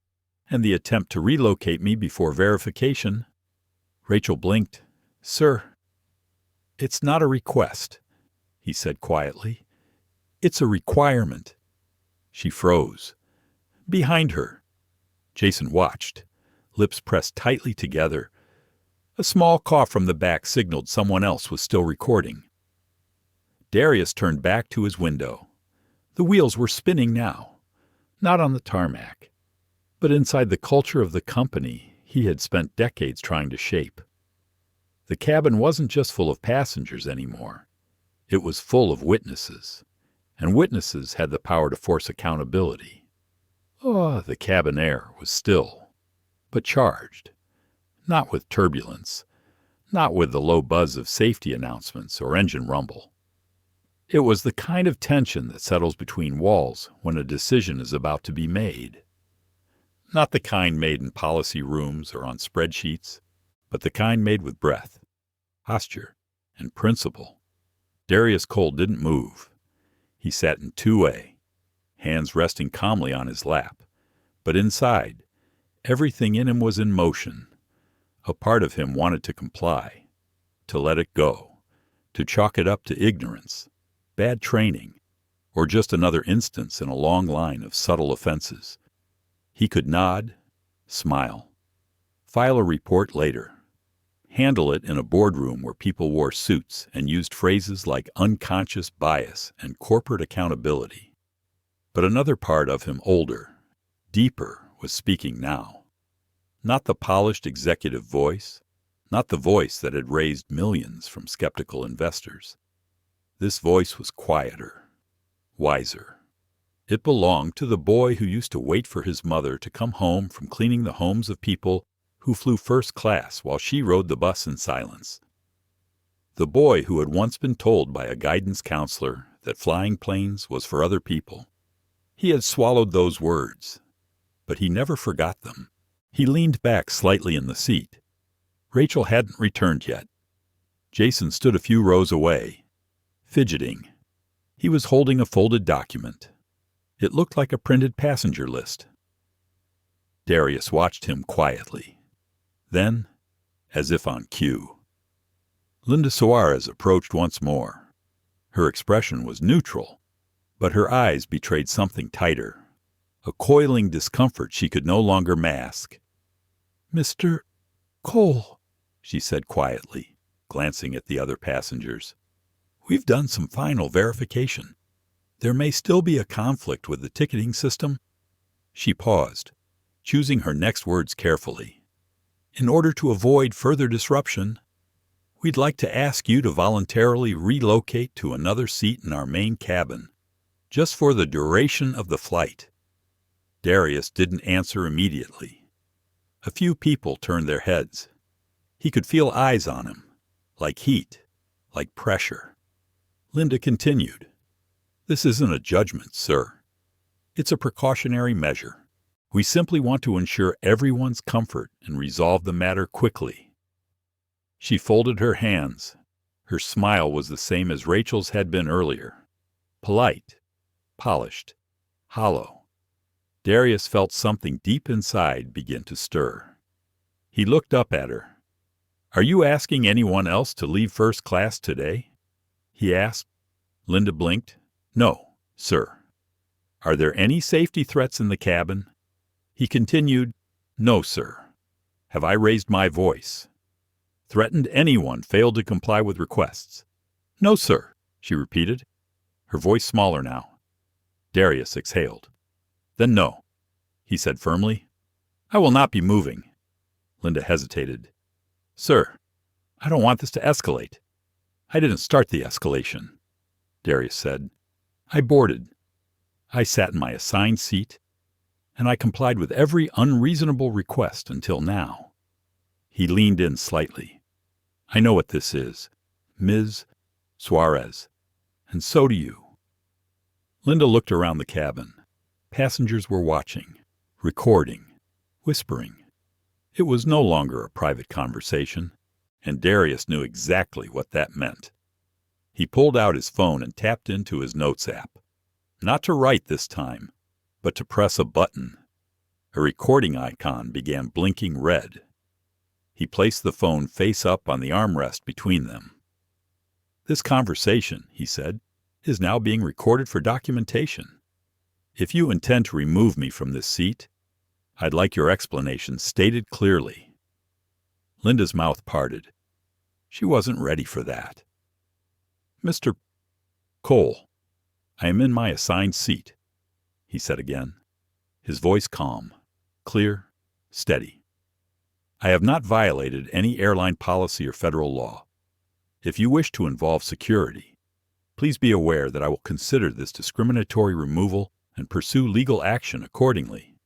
and the attempt to relocate me before verification." Rachel blinked. "Sir, it's not a request," he said quietly. "It's a requirement." She froze. Behind her, Jason watched, lips pressed tightly together. A small cough from the back signaled someone else was still recording. Darius turned back to his window. The wheels were spinning now, not on the tarmac, but inside the culture of the company he had spent decades trying to shape. The cabin wasn't just full of passengers anymore. It was full of witnesses, and witnesses had the power to force accountability. Oh, the cabin air was still, but charged, not with turbulence, not with the low buzz of safety announcements or engine rumble. It was the kind of tension that settles between walls when a decision is about to be made. Not the kind made in policy rooms or on spreadsheets, but the kind made with breath, posture, and principle. Darius Cole didn't move. He sat in 2A, hands resting calmly on his lap, but inside, everything in him was in motion. A part of him wanted to comply, to let it go, to chalk it up to ignorance, bad training, or just another instance in a long line of subtle offenses. He could nod, smile, file a report later, handle it in a boardroom where people wore suits and used phrases like unconscious bias and corporate accountability. But another part of him, older, deeper, was speaking now. Not the polished executive voice, not the voice that had raised millions from skeptical investors. This voice was quieter, wiser. It belonged to the boy who used to wait for his mother to come home from cleaning the homes of people who flew first class while she rode the bus in silence. The boy who had once been told by a guidance counselor that flying planes was for other people. He had swallowed those words, but he never forgot them. He leaned back slightly in the seat. Rachel hadn't returned yet. Jason stood a few rows away, fidgeting. He was holding a folded document. It looked like a printed passenger list. Darius watched him quietly. Then, as if on cue, Linda Suarez approached once more. Her expression was neutral, but her eyes betrayed something tighter, a coiling discomfort she could no longer mask. "Mr. Cole," she said quietly, glancing at the other passengers. "We've done some final verification. There may still be a conflict with the ticketing system." She paused, choosing her next words carefully. "In order to avoid further disruption, we'd like to ask you to voluntarily relocate to another seat in our main cabin, just for the duration of the flight." Darius didn't answer immediately. A few people turned their heads. He could feel eyes on him, like heat, like pressure. Linda continued, "This isn't a judgment, sir. It's a precautionary measure. We simply want to ensure everyone's comfort and resolve the matter quickly." She folded her hands. Her smile was the same as Rachel's had been earlier. Polite, polished, hollow. Darius felt something deep inside begin to stir. He looked up at her. "Are you asking anyone else to leave first class today?" he asked. Linda blinked. "No, sir." "Are there any safety threats in the cabin?" He continued, "No, sir." "Have I raised my voice? Threatened anyone failed to comply with requests?" "No, sir," she repeated, her voice smaller now. Darius exhaled. "Then no," he said firmly. "I will not be moving." Linda hesitated. "Sir, I don't want this to escalate." "I didn't start the escalation," Darius said. "I boarded. I sat in my assigned seat, and I complied with every unreasonable request until now." He leaned in slightly. "I know what this is, Ms. Suarez, and so do you." Linda looked around the cabin. Passengers were watching, recording, whispering. It was no longer a private conversation, and Darius knew exactly what that meant. He pulled out his phone and tapped into his notes app. Not to write this time, but to press a button. A recording icon began blinking red. He placed the phone face up on the armrest between them. "This conversation," he said, "is now being recorded for documentation. If you intend to remove me from this seat, I'd like your explanation stated clearly." Linda's mouth parted. She wasn't ready for that. "Mr. Cole, I am in my assigned seat," he said again, his voice calm, clear, steady. "I have not violated any airline policy or federal law. If you wish to involve security, please be aware that I will consider this discriminatory removal and pursue legal action accordingly."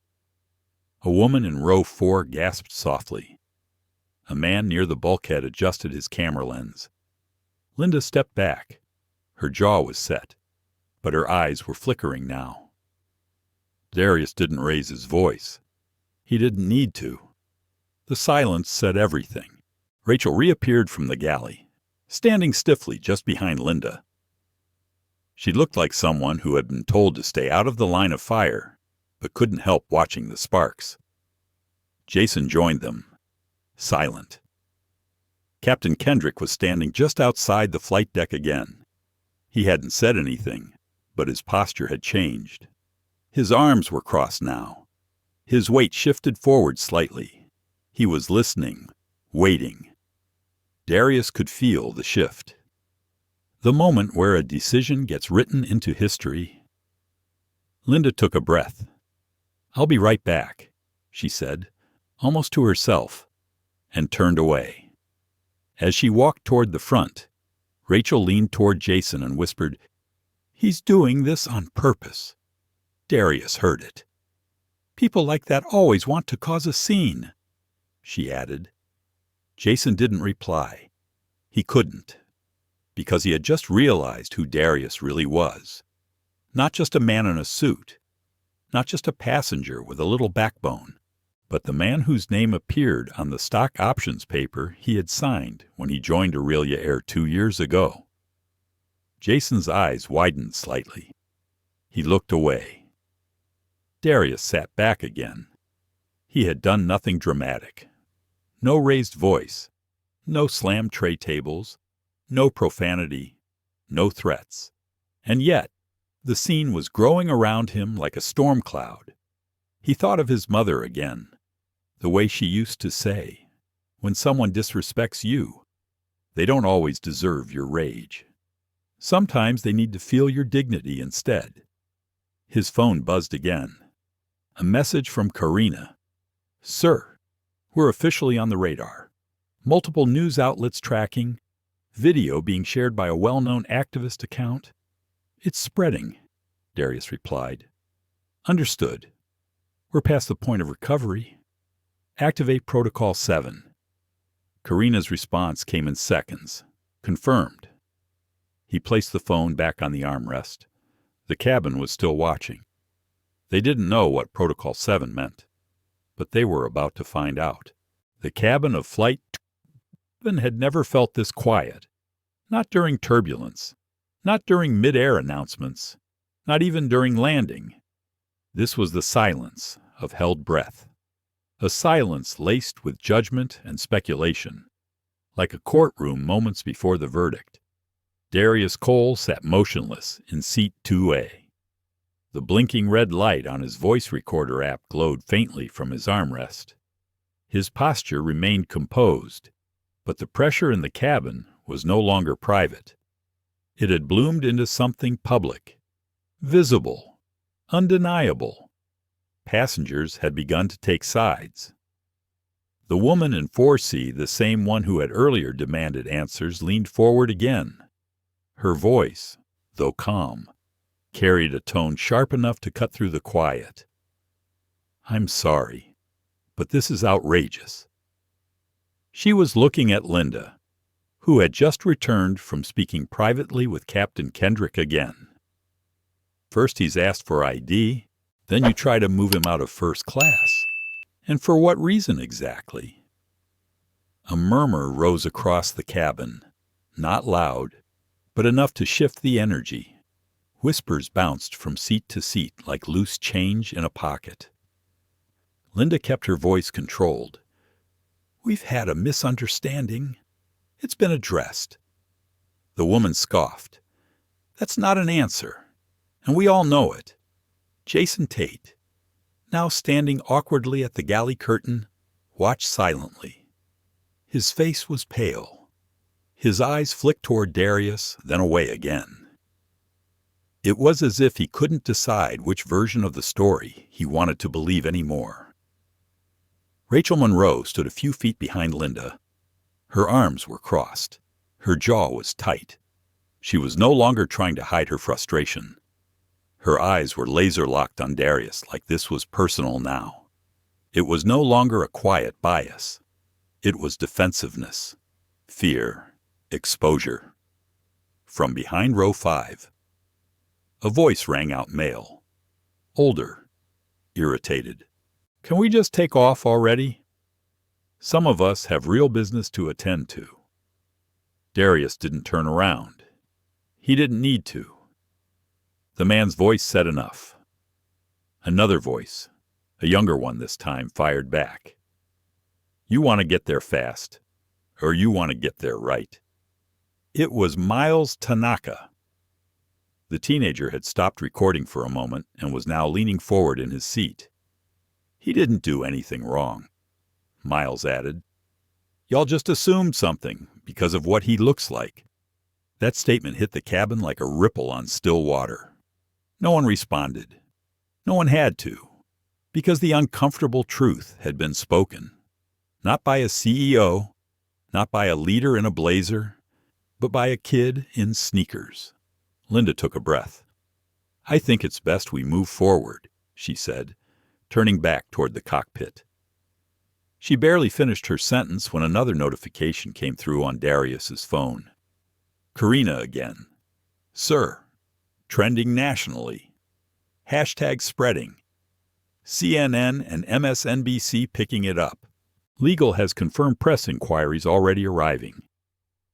A woman in row 4 gasped softly. A man near the bulkhead adjusted his camera lens. Linda stepped back. Her jaw was set, but her eyes were flickering now. Darius didn't raise his voice. He didn't need to. The silence said everything. Rachel reappeared from the galley, standing stiffly just behind Linda. She looked like someone who had been told to stay out of the line of fire, but couldn't help watching the sparks. Jason joined them, silent. Captain Kendrick was standing just outside the flight deck again. He hadn't said anything, but his posture had changed. His arms were crossed now. His weight shifted forward slightly. He was listening, waiting. Darius could feel the shift. The moment where a decision gets written into history. Linda took a breath. "I'll be right back," she said, almost to herself, and turned away. As she walked toward the front, Rachel leaned toward Jason and whispered, "He's doing this on purpose." Darius heard it. "People like that always want to cause a scene," she added. Jason didn't reply. He couldn't, because he had just realized who Darius really was. Not just a man in a suit, not just a passenger with a little backbone, but the man whose name appeared on the stock options paper he had signed when he joined Aurelia Air 2 years ago. Jason's eyes widened slightly. He looked away. Darius sat back again. He had done nothing dramatic. No raised voice, no slammed tray tables, no profanity, no threats. And yet, the scene was growing around him like a storm cloud. He thought of his mother again, the way she used to say, "When someone disrespects you, they don't always deserve your rage. Sometimes they need to feel your dignity instead." His phone buzzed again. A message from Karina. "Sir, we're officially on the radar. Multiple news outlets tracking. Video being shared by a well-known activist account." "It's spreading," Darius replied. "Understood. We're past the point of recovery. Activate Protocol 7. Karina's response came in seconds. Confirmed. He placed the phone back on the armrest. The cabin was still watching. They didn't know what Protocol 7 meant, but they were about to find out. The cabin of Flight 7 had never felt this quiet. Not during turbulence. Not during mid-air announcements. Not even during landing. This was the silence of held breath. A silence laced with judgment and speculation, like a courtroom moments before the verdict. Darius Cole sat motionless in seat 2A. The blinking red light on his voice recorder app glowed faintly from his armrest. His posture remained composed, but the pressure in the cabin was no longer private. It had bloomed into something public, visible, undeniable. Passengers had begun to take sides. The woman in 4C, the same one who had earlier demanded answers, leaned forward again. Her voice, though calm, carried a tone sharp enough to cut through the quiet. "I'm sorry, but this is outrageous." She was looking at Linda, who had just returned from speaking privately with Captain Kendrick again. "First he's asked for ID, then you try to move him out of first class. And for what reason exactly?" A murmur rose across the cabin, not loud, but enough to shift the energy. Whispers bounced from seat to seat like loose change in a pocket. Linda kept her voice controlled. "We've had a misunderstanding. It's been addressed." The woman scoffed. "That's not an answer, and we all know it." Jason Tate, now standing awkwardly at the galley curtain, watched silently. His face was pale. His eyes flicked toward Darius, then away again. It was as if he couldn't decide which version of the story he wanted to believe anymore. Rachel Monroe stood a few feet behind Linda. Her arms were crossed. Her jaw was tight. She was no longer trying to hide her frustration. Her eyes were laser-locked on Darius like this was personal now. It was no longer a quiet bias. It was defensiveness, fear, exposure. From behind row 5, a voice rang out male. Older, irritated. "Can we just take off already? Some of us have real business to attend to." Darius didn't turn around. He didn't need to. The man's voice said enough. Another voice, a younger one this time, fired back. "You want to get there fast, or you want to get there right." It was Miles Tanaka. The teenager had stopped recording for a moment and was now leaning forward in his seat. "He didn't do anything wrong," Miles added. "Y'all just assumed something because of what he looks like." That statement hit the cabin like a ripple on still water. No one responded. No one had to, because the uncomfortable truth had been spoken. Not by a CEO, not by a leader in a blazer, but by a kid in sneakers. Linda took a breath. "I think it's best we move forward," she said, turning back toward the cockpit. She barely finished her sentence when another notification came through on Darius's phone. Karina again. "Sir, trending nationally. Hashtag spreading. CNN and MSNBC picking it up. Legal has confirmed press inquiries already arriving."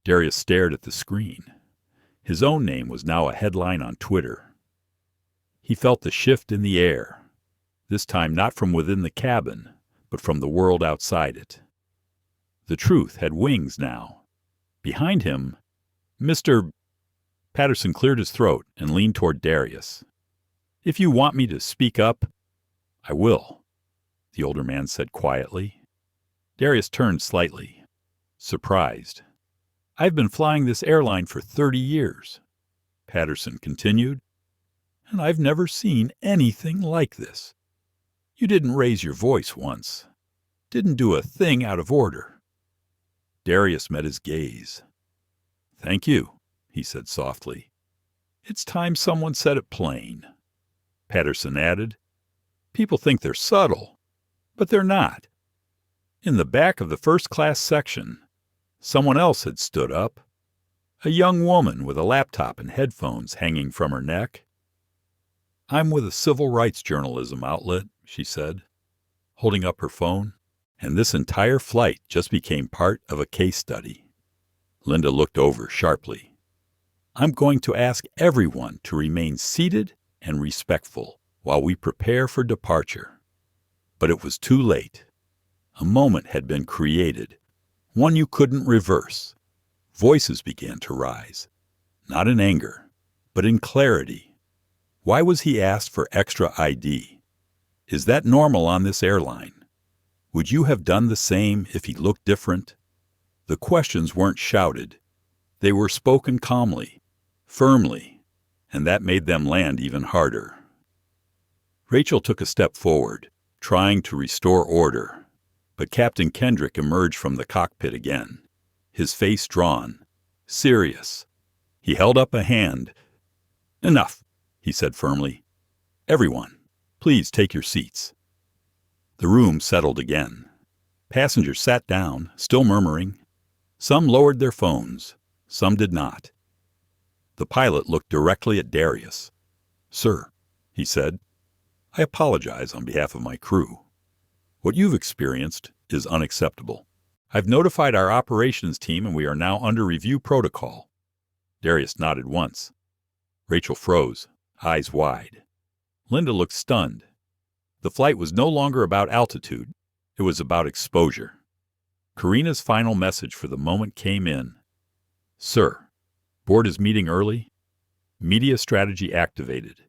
Darius stared at the screen. His own name was now a headline on Twitter. He felt the shift in the air, this time not from within the cabin, but from the world outside it. The truth had wings now. Behind him, Mr. Patterson cleared his throat and leaned toward Darius. "If you want me to speak up, I will," the older man said quietly. Darius turned slightly, surprised. "I've been flying this airline for 30 years, Patterson continued, "and I've never seen anything like this. You didn't raise your voice once, didn't do a thing out of order." Darius met his gaze. "Thank you," he said softly. "It's time someone said it plain." Patterson added, "People think they're subtle, but they're not." In the back of the first-class section, someone else had stood up, a young woman with a laptop and headphones hanging from her neck. "I'm with a civil rights journalism outlet," she said, holding up her phone, "and this entire flight just became part of a case study." Linda looked over sharply. "I'm going to ask everyone to remain seated and respectful while we prepare for departure." But it was too late. A moment had been created, one you couldn't reverse. Voices began to rise, not in anger, but in clarity. Why was he asked for extra ID? Is that normal on this airline? Would you have done the same if he looked different? The questions weren't shouted. They were spoken calmly, firmly, and that made them land even harder. Rachel took a step forward, trying to restore order, but Captain Kendrick emerged from the cockpit again, his face drawn, serious. He held up a hand. "Enough," he said firmly. "Everyone, please take your seats." The room settled again. Passengers sat down, still murmuring. Some lowered their phones, some did not. The pilot looked directly at Darius. "Sir," he said, "I apologize on behalf of my crew. What you've experienced is unacceptable. I've notified our operations team and we are now under review protocol." Darius nodded once. Rachel froze, eyes wide. Linda looked stunned. The flight was no longer about altitude. It was about exposure. Karina's final message for the moment came in. Sir, board is meeting early. Media strategy activated.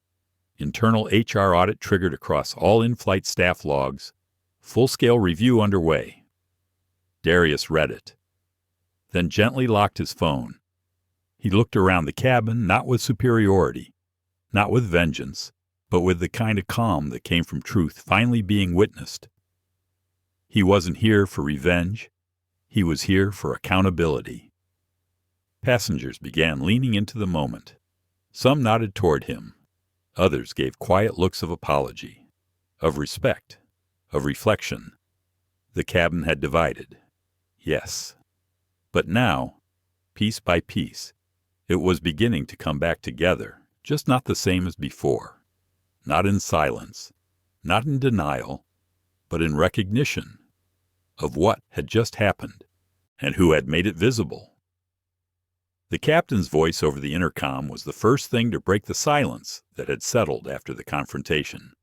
Internal HR audit triggered across all in-flight staff logs. Full-scale review underway. Darius read it, then gently locked his phone. He looked around the cabin, not with superiority, not with vengeance, but with the kind of calm that came from truth finally being witnessed. He wasn't here for revenge. He was here for accountability. Passengers began leaning into the moment. Some nodded toward him. Others gave quiet looks of apology, of respect, of reflection. The cabin had divided. Yes. But now, piece by piece, it was beginning to come back together, just not the same as before. Not in silence, not in denial, but in recognition of what had just happened and who had made it visible. The captain's voice over the intercom was the first thing to break the silence that had settled after the confrontation.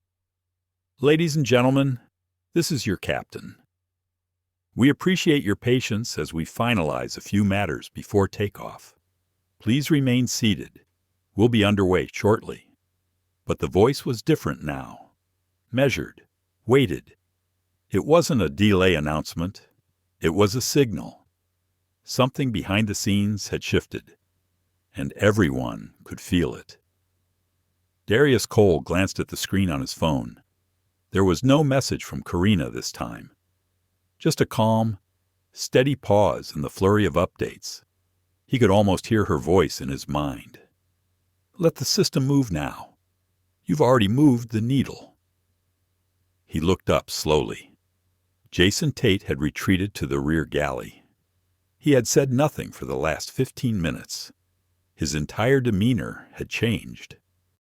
Ladies and gentlemen, this is your captain. We appreciate your patience as we finalize a few matters before takeoff. Please remain seated. We'll be underway shortly. But the voice was different now. Measured, weighted. It wasn't a delay announcement. It was a signal. Something behind the scenes had shifted, and everyone could feel it. Darius Cole glanced at the screen on his phone. There was no message from Karina this time. Just a calm, steady pause in the flurry of updates. He could almost hear her voice in his mind. Let the system move now. You've already moved the needle. He looked up slowly. Jason Tate had retreated to the rear galley. He had said nothing for the last 15 minutes. His entire demeanor had changed.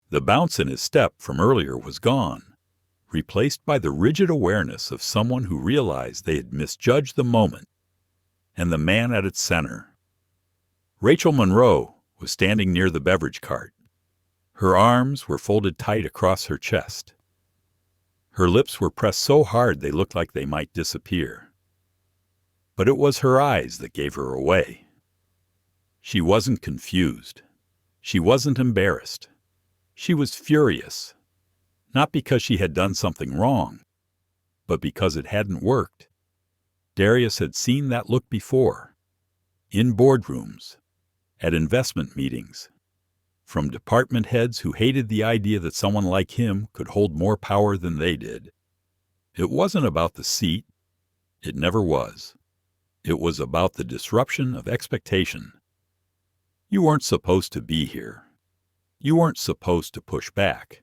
The bounce in his step from earlier was gone, replaced by the rigid awareness of someone who realized they had misjudged the moment and the man at its center. Rachel Monroe was standing near the beverage cart. Her arms were folded tight across her chest. Her lips were pressed so hard they looked like they might disappear. But it was her eyes that gave her away. She wasn't confused. She wasn't embarrassed. She was furious. Not because she had done something wrong, but because it hadn't worked. Darius had seen that look before. In boardrooms, at investment meetings, from department heads who hated the idea that someone like him could hold more power than they did. It wasn't about the seat. It never was. It was about the disruption of expectation. You weren't supposed to be here. You weren't supposed to push back.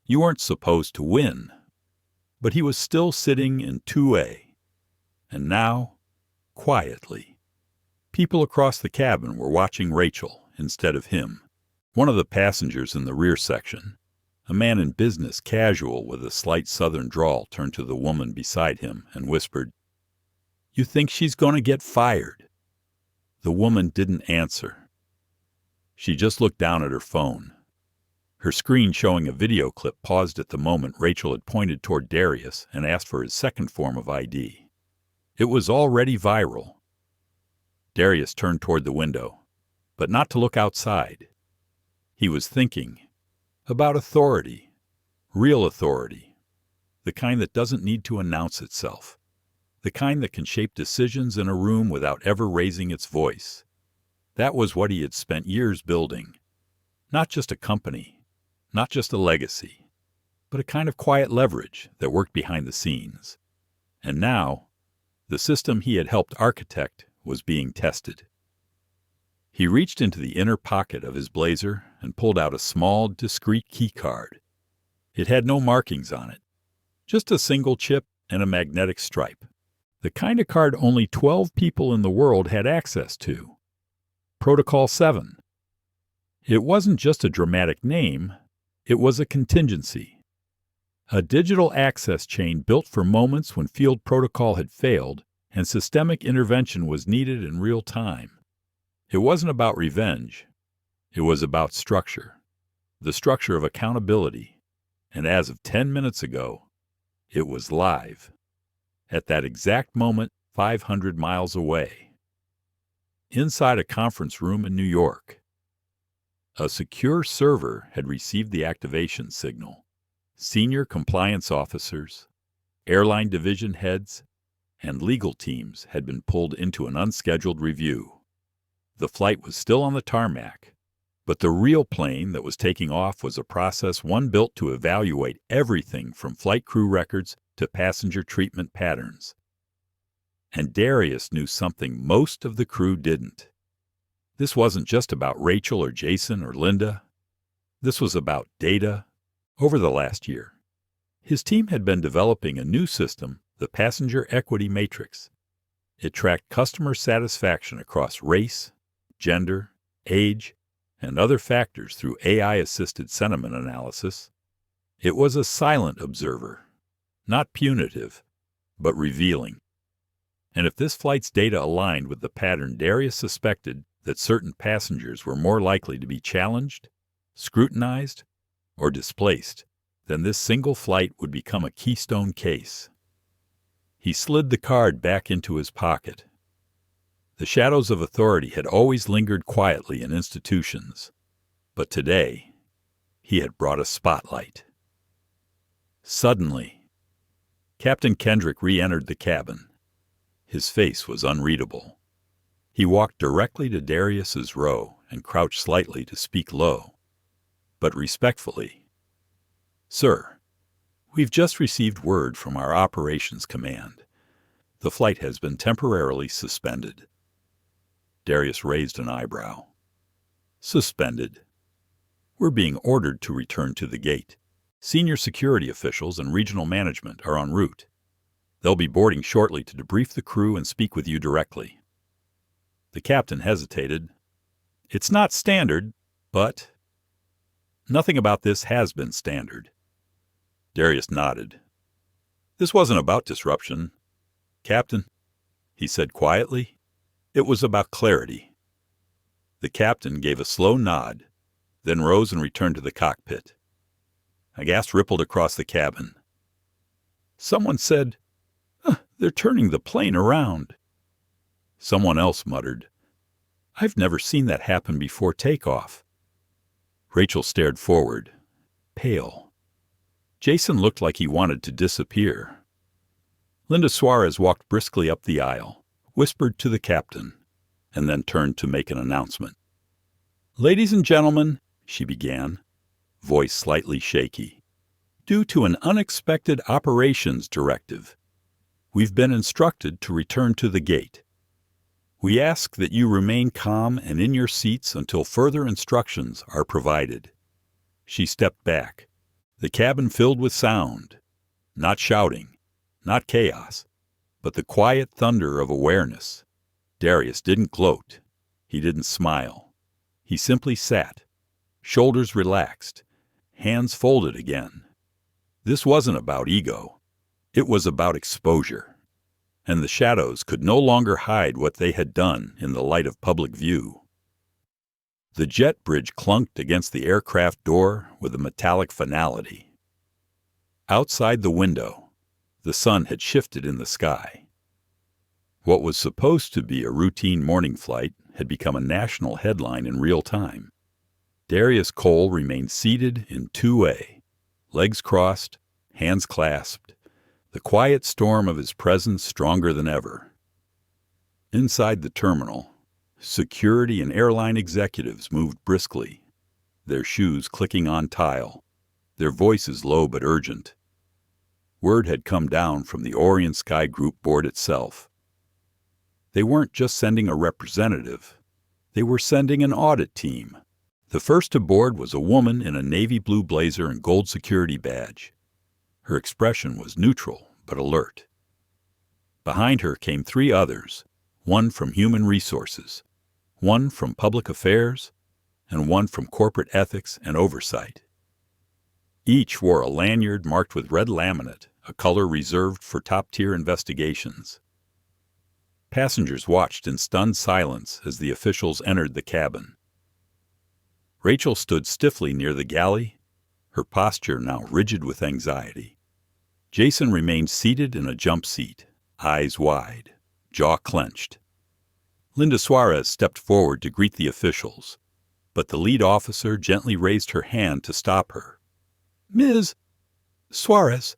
You weren't supposed to win. But he was still sitting in 2A. And now, quietly, people across the cabin were watching Rachel instead of him. One of the passengers in the rear section, a man in business casual with a slight southern drawl, turned to the woman beside him and whispered, "You think she's going to get fired?" The woman didn't answer. She just looked down at her phone. Her screen showing a video clip paused at the moment Rachel had pointed toward Darius and asked for his second form of ID. It was already viral. Darius turned toward the window, but not to look outside. He was thinking about authority, real authority, the kind that doesn't need to announce itself, the kind that can shape decisions in a room without ever raising its voice. That was what he had spent years building. Not just a company, not just a legacy, but a kind of quiet leverage that worked behind the scenes. And now, the system he had helped architect was being tested. He reached into the inner pocket of his blazer and pulled out a small, discreet key card. It had no markings on it, just a single chip and a magnetic stripe. The kind of card only 12 people in the world had access to. Protocol 7. It wasn't just a dramatic name, it was a contingency. A digital access chain built for moments when field protocol had failed and systemic intervention was needed in real time. It wasn't about revenge. It was about structure, the structure of accountability, and as of 10 minutes ago, it was live. At that exact moment, 500 miles away. Inside a conference room in New York, a secure server had received the activation signal. Senior compliance officers, airline division heads, and legal teams had been pulled into an unscheduled review. The flight was still on the tarmac, but the real plane that was taking off was a process one built to evaluate everything from flight crew records to passenger treatment patterns. And Darius knew something most of the crew didn't. This wasn't just about Rachel or Jason or Linda. This was about data. Over the last year, his team had been developing a new system, the Passenger Equity Matrix. It tracked customer satisfaction across race, gender, age, and other factors through AI-assisted sentiment analysis. It was a silent observer, not punitive, but revealing. And if this flight's data aligned with the pattern, Darius suspected that certain passengers were more likely to be challenged, scrutinized, or displaced, then this single flight would become a keystone case. He slid the card back into his pocket. The shadows of authority had always lingered quietly in institutions, but today he had brought a spotlight. Suddenly, Captain Kendrick re-entered the cabin. His face was unreadable. He walked directly to Darius's row and crouched slightly to speak low, but respectfully. "Sir, we've just received word from our operations command. The flight has been temporarily suspended." Darius raised an eyebrow. "Suspended? We're being ordered to return to the gate. Senior security officials and regional management are en route. They'll be boarding shortly to debrief the crew and speak with you directly." The captain hesitated. "It's not standard, but—" "Nothing about this has been standard." Darius nodded. "This wasn't about disruption, Captain," he said quietly. "It was about clarity." The captain gave a slow nod, then rose and returned to the cockpit. A gasp rippled across the cabin. Someone said, "They're turning the plane around." Someone else muttered, "I've never seen that happen before takeoff." Rachel stared forward, pale. Jason looked like he wanted to disappear. Linda Suarez walked briskly up the aisle, whispered to the captain, and then turned to make an announcement. "Ladies and gentlemen," she began, voice slightly shaky, "due to an unexpected operations directive, we've been instructed to return to the gate. We ask that you remain calm and in your seats until further instructions are provided." She stepped back, the cabin filled with sound, not shouting, not chaos, but the quiet thunder of awareness. Darius didn't gloat. He didn't smile. He simply sat, shoulders relaxed, hands folded again. This wasn't about ego. It was about exposure. And the shadows could no longer hide what they had done in the light of public view. The jet bridge clunked against the aircraft door with a metallic finality. Outside the window, the sun had shifted in the sky. What was supposed to be a routine morning flight had become a national headline in real time. Darius Cole remained seated in 2A, legs crossed, hands clasped, the quiet storm of his presence stronger than ever. Inside the terminal, security and airline executives moved briskly, their shoes clicking on tile, their voices low but urgent. Word had come down from the Orient Sky Group board itself. They weren't just sending a representative. They were sending an audit team. The first aboard was a woman in a navy blue blazer and gold security badge. Her expression was neutral but alert. Behind her came three others, one from human resources, one from public affairs, and one from corporate ethics and oversight. Each wore a lanyard marked with red laminate, a color reserved for top-tier investigations. Passengers watched in stunned silence as the officials entered the cabin. Rachel stood stiffly near the galley, her posture now rigid with anxiety. Jason remained seated in a jump seat, eyes wide, jaw clenched. Linda Suarez stepped forward to greet the officials, but the lead officer gently raised her hand to stop her. "Ms. Suarez,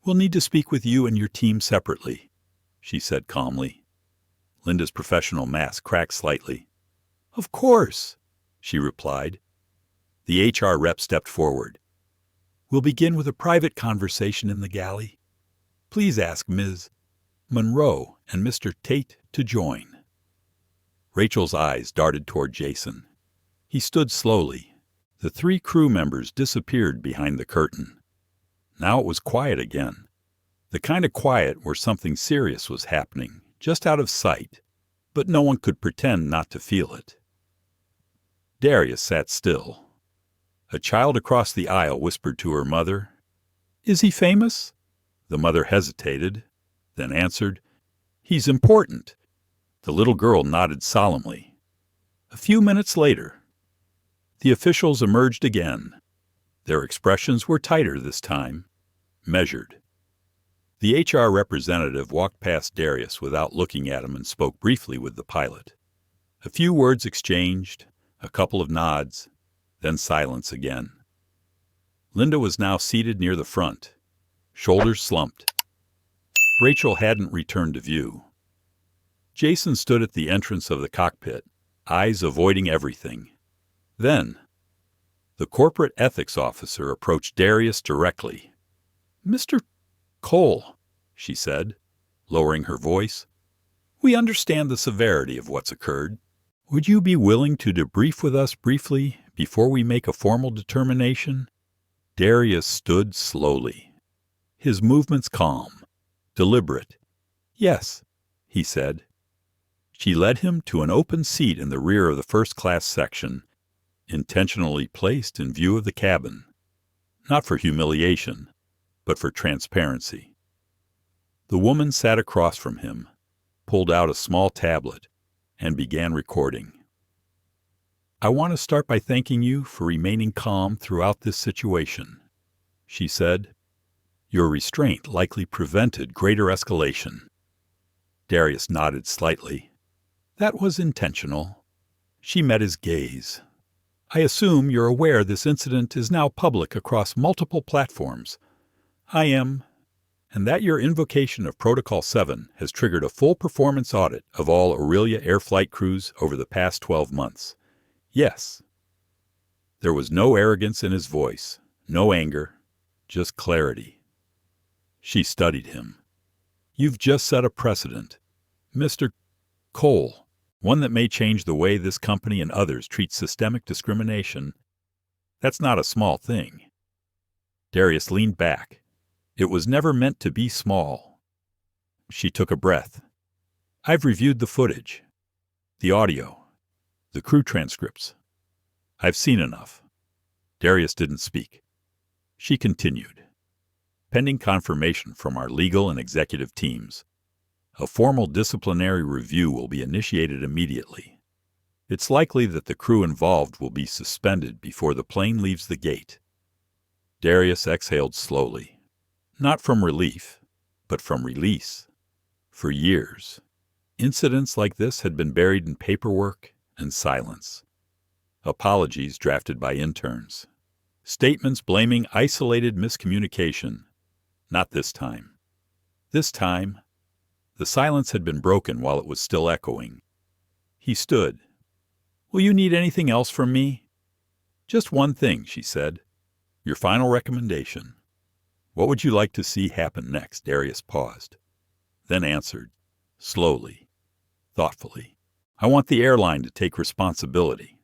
we'll need to speak with you and your team separately," she said calmly. Linda's professional mask cracked slightly. "Of course," she replied. The HR rep stepped forward. "We'll begin with a private conversation in the galley. Please ask Ms. Monroe and Mr. Tate to join." Rachel's eyes darted toward Jason. He stood slowly. The 3 crew members disappeared behind the curtain. Now it was quiet again. The kind of quiet where something serious was happening, just out of sight, but no one could pretend not to feel it. Darius sat still. A child across the aisle whispered to her mother, "Is he famous?" The mother hesitated, then answered, "He's important." The little girl nodded solemnly. A few minutes later, the officials emerged again. Their expressions were tighter this time, measured. The HR representative walked past Darius without looking at him and spoke briefly with the pilot. A few words exchanged, a couple of nods, then silence again. Linda was now seated near the front, shoulders slumped. Rachel hadn't returned to view. Jason stood at the entrance of the cockpit, eyes avoiding everything. Then, the corporate ethics officer approached Darius directly. "Mr. Cole," she said, lowering her voice, "we understand the severity of what's occurred. Would you be willing to debrief with us briefly before we make a formal determination?" Darius stood slowly, his movements calm, deliberate. "Yes," he said. She led him to an open seat in the rear of the first-class section, intentionally placed in view of the cabin, not for humiliation, but for transparency. The woman sat across from him, pulled out a small tablet, and began recording. "I want to start by thanking you for remaining calm throughout this situation," she said. "Your restraint likely prevented greater escalation." Darius nodded slightly. "That was intentional." She met his gaze. "I assume you're aware this incident is now public across multiple platforms. I am, and that your invocation of Protocol 7 has triggered a full performance audit of all Aurelia Air Flight crews over the past 12 months. Yes." There was no arrogance in his voice, no anger, just clarity. She studied him. "You've just set a precedent, Mr. Cole, one that may change the way this company and others treat systemic discrimination. That's not a small thing." Darius leaned back. It was never meant to be small. She took a breath. "I've reviewed the footage, the audio, the crew transcripts. I've seen enough." Darius didn't speak. She continued. "Pending confirmation from our legal and executive teams, a formal disciplinary review will be initiated immediately. It's likely that the crew involved will be suspended before the plane leaves the gate." Darius exhaled slowly, not from relief, but from release. For years, incidents like this had been buried in paperwork and silence. Apologies drafted by interns. Statements blaming isolated miscommunication. Not this time. This time, the silence had been broken while it was still echoing. He stood. "Will you need anything else from me?" "Just one thing," she said. "Your final recommendation." "What would you like to see happen next?" Darius paused, then answered, slowly, thoughtfully. "I want the airline to take responsibility,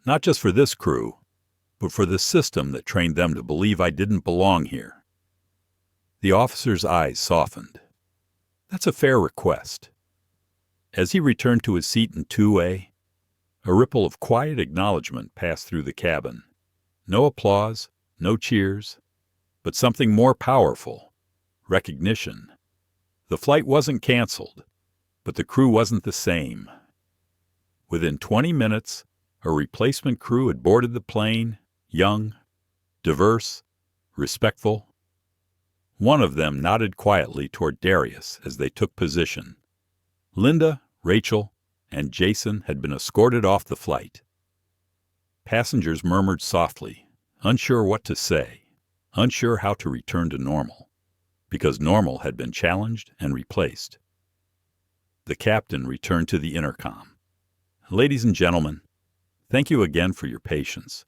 not just for this crew, but for the system that trained them to believe I didn't belong here." The officer's eyes softened. "That's a fair request." As he returned to his seat in 2A, a ripple of quiet acknowledgement passed through the cabin. No applause, no cheers, but something more powerful: recognition. The flight wasn't canceled, but the crew wasn't the same. Within 20 minutes, A replacement crew had boarded the plane, young, diverse, respectful. One of them nodded quietly toward Darius as they took position. Linda, Rachel, and Jason had been escorted off the flight. Passengers murmured softly, unsure what to say, unsure how to return to normal, because normal had been challenged and replaced. The captain returned to the intercom. "Ladies and gentlemen, thank you again for your patience.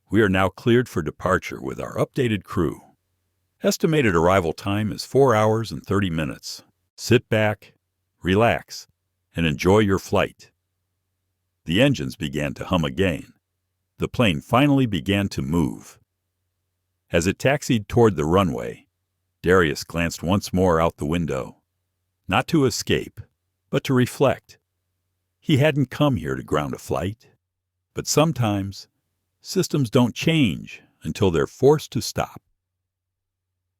We are now cleared for departure with our updated crew. Estimated arrival time is 4 hours and 30 minutes. Sit back, relax, and enjoy your flight." The engines began to hum again. The plane finally began to move. As it taxied toward the runway, Darius glanced once more out the window, not to escape, but to reflect. He hadn't come here to ground a flight, but sometimes systems don't change until they're forced to stop.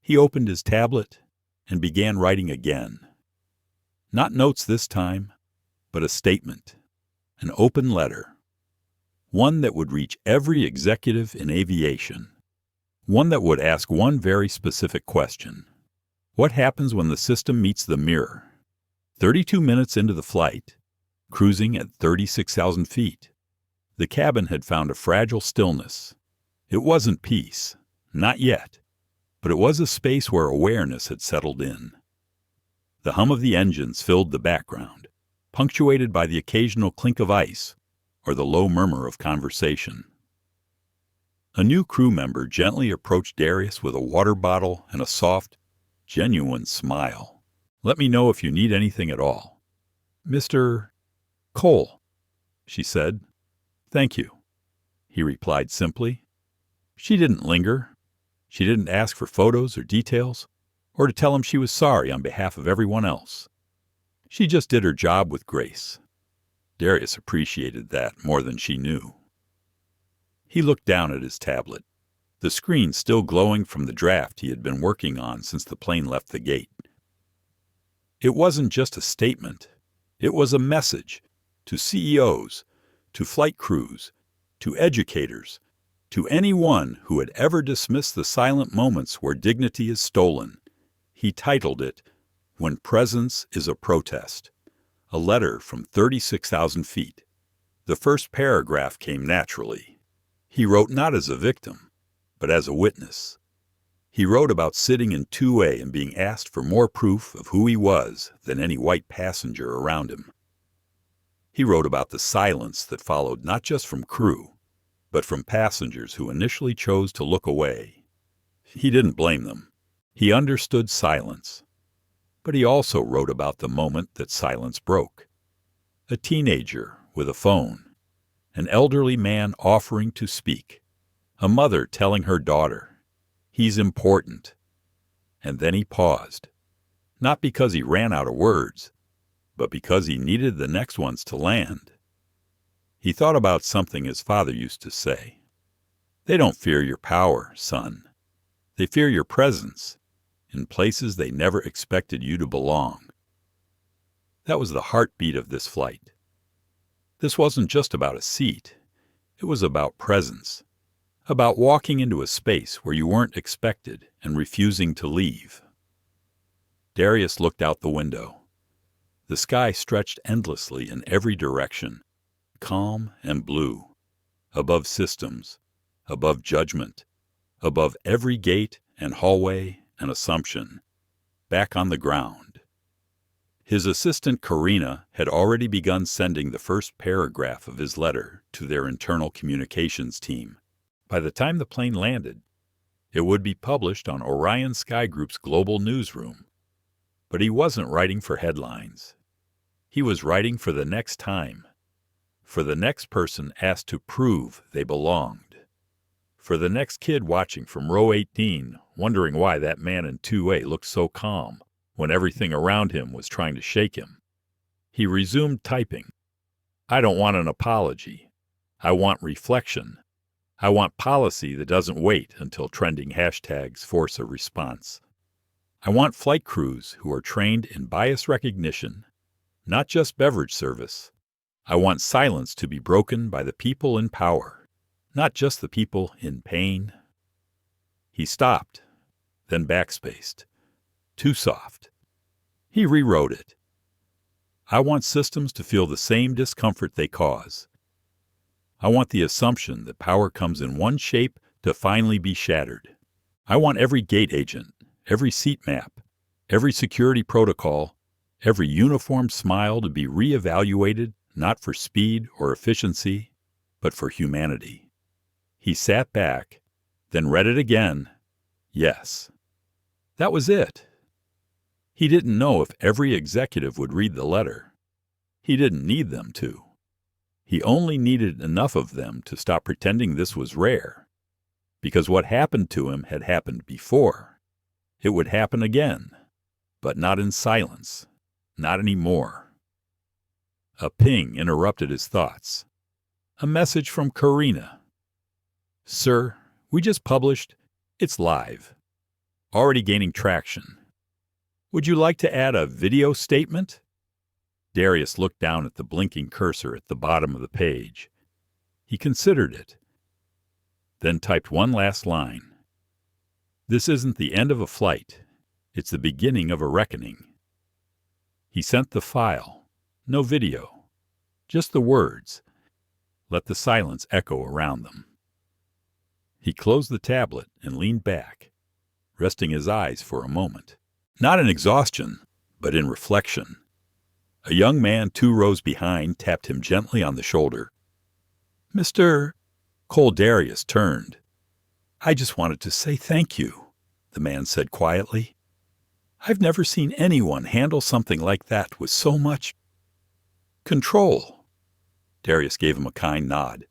He opened his tablet and began writing again. Not notes this time, but a statement, an open letter. One that would reach every executive in aviation. One that would ask one very specific question. What happens when the system meets the mirror? 32 minutes into the flight, cruising at 36,000 feet, the cabin had found a fragile stillness. It wasn't peace, not yet, but it was a space where awareness had settled in. The hum of the engines filled the background, punctuated by the occasional clink of ice or the low murmur of conversation. A new crew member gently approached Darius with a water bottle and a soft, genuine smile. "Let me know if you need anything at all." "Mr. Cole," she said. "Thank you," he replied simply. She didn't linger. She didn't ask for photos or details, or to tell him she was sorry on behalf of everyone else. She just did her job with grace. Darius appreciated that more than she knew. He looked down at his tablet, the screen still glowing from the draft he had been working on since the plane left the gate. It wasn't just a statement. It was a message to CEOs, to flight crews, to educators, to anyone who had ever dismissed the silent moments where dignity is stolen. He titled it, "When Presence is a Protest," a letter from 36,000 feet. The first paragraph came naturally. He wrote not as a victim, but as a witness. He wrote about sitting in 2A and being asked for more proof of who he was than any white passenger around him. He wrote about the silence that followed not just from crew, but from passengers who initially chose to look away. He didn't blame them. He understood silence. But he also wrote about the moment that silence broke. A teenager with a phone, an elderly man offering to speak, a mother telling her daughter, "He's important." And then he paused, not because he ran out of words, but because he needed the next ones to land. He thought about something his father used to say. "They don't fear your power, son. They fear your presence in places they never expected you to belong." That was the heartbeat of this flight. This wasn't just about a seat. It was about presence, about walking into a space where you weren't expected and refusing to leave. Darius looked out the window. The sky stretched endlessly in every direction, calm and blue, above systems, above judgment, above every gate and hallway and assumption, back on the ground. His assistant Karina had already begun sending the first paragraph of his letter to their internal communications team. By the time the plane landed, it would be published on Orion Sky Group's global newsroom. But he wasn't writing for headlines. He was writing for the next time, for the next person asked to prove they belonged, for the next kid watching from row 18, wondering why that man in 2A looked so calm when everything around him was trying to shake him. He resumed typing. "I don't want an apology. I want reflection. I want policy that doesn't wait until trending hashtags force a response. I want flight crews who are trained in bias recognition, not just beverage service. I want silence to be broken by the people in power, not just the people in pain." He stopped, then backspaced. Too soft. He rewrote it. "I want systems to feel the same discomfort they cause. I want the assumption that power comes in one shape to finally be shattered. I want every gate agent, every seat map, every security protocol, every uniform smile to be reevaluated, not for speed or efficiency, but for humanity." He sat back, then read it again. Yes. That was it. He didn't know if every executive would read the letter. He didn't need them to. He only needed enough of them to stop pretending this was rare, because what happened to him had happened before. It would happen again, but not in silence, not anymore. A ping interrupted his thoughts. A message from Karina. "Sir, we just published. It's live. Already gaining traction. Would you like to add a video statement?" Darius looked down at the blinking cursor at the bottom of the page. He considered it, then typed one last line. "This isn't the end of a flight. It's the beginning of a reckoning." He sent the file. No video. Just the words. Let the silence echo around them. He closed the tablet and leaned back, resting his eyes for a moment. Not in exhaustion, but in reflection. A young man 2 rows behind tapped him gently on the shoulder. "Mr. Cole." Darius turned. "I just wanted to say thank you," the man said quietly. "I've never seen anyone handle something like that with so much control." Darius gave him a kind nod.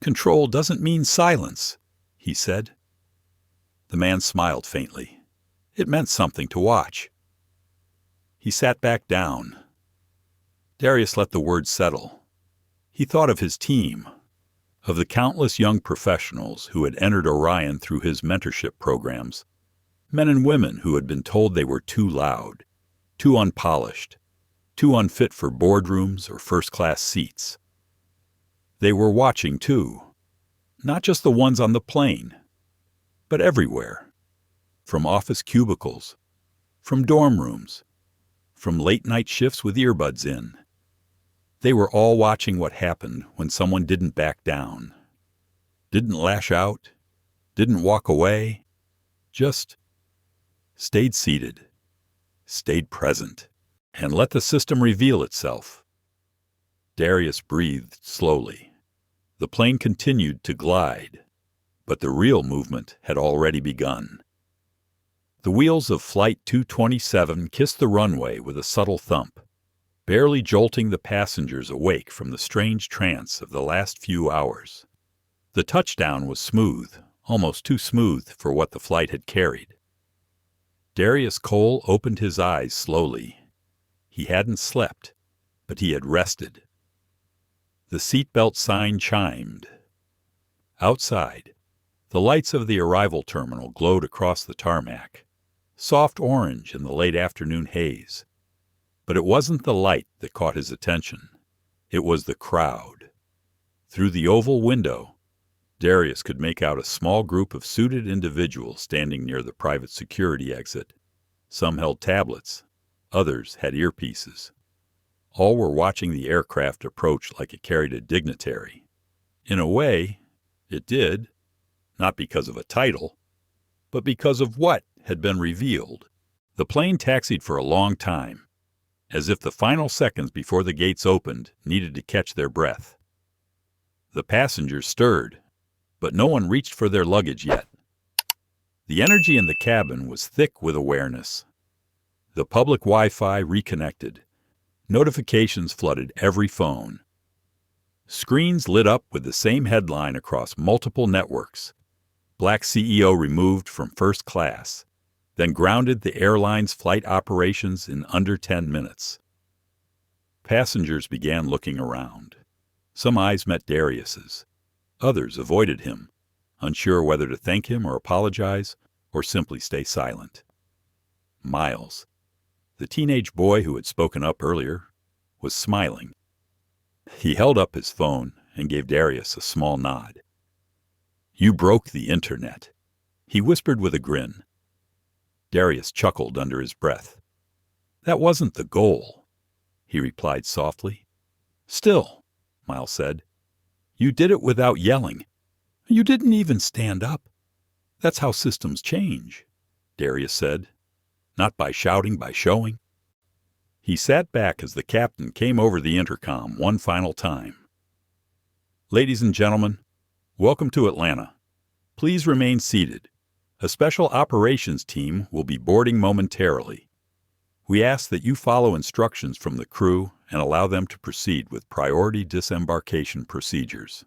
"Control doesn't mean silence," he said. The man smiled faintly. It meant something to watch. He sat back down. Darius let the words settle. He thought of his team, of the countless young professionals who had entered Orion through his mentorship programs, men and women who had been told they were too loud, too unpolished, too unfit for boardrooms or first-class seats. They were watching, too, not just the ones on the plane, but everywhere, from office cubicles, from dorm rooms, from late-night shifts with earbuds in. They were all watching what happened when someone didn't back down, didn't lash out, didn't walk away, just stayed seated, stayed present, and let the system reveal itself. Darius breathed slowly. The plane continued to glide, but the real movement had already begun. The wheels of Flight 227 kissed the runway with a subtle thump, barely jolting the passengers awake from the strange trance of the last few hours. The touchdown was smooth, almost too smooth for what the flight had carried. Darius Cole opened his eyes slowly. He hadn't slept, but he had rested. The seatbelt sign chimed. Outside, the lights of the arrival terminal glowed across the tarmac, soft orange in the late afternoon haze. But it wasn't the light that caught his attention. It was the crowd. Through the oval window, Darius could make out a small group of suited individuals standing near the private security exit. Some held tablets. Others had earpieces. All were watching the aircraft approach like it carried a dignitary. In a way, it did, not because of a title, but because of what had been revealed. The plane taxied for a long time, as if the final seconds before the gates opened needed to catch their breath. The passengers stirred, but no one reached for their luggage yet. The energy in the cabin was thick with awareness. The public Wi-Fi reconnected. Notifications flooded every phone. Screens lit up with the same headline across multiple networks. Black CEO removed from first class, then grounded the airline's flight operations in under 10 minutes. Passengers began looking around. Some eyes met Darius's. Others avoided him, unsure whether to thank him or apologize or simply stay silent. Miles, the teenage boy who had spoken up earlier, was smiling. He held up his phone and gave Darius a small nod. "You broke the internet," he whispered with a grin. Darius chuckled under his breath. "That wasn't the goal," he replied softly. "Still," Miles said, "you did it without yelling. You didn't even stand up." "That's how systems change," Darius said. "Not by shouting, by showing." He sat back as the captain came over the intercom one final time. "Ladies and gentlemen, welcome to Atlanta. Please remain seated. A special operations team will be boarding momentarily. We ask that you follow instructions from the crew and allow them to proceed with priority disembarkation procedures."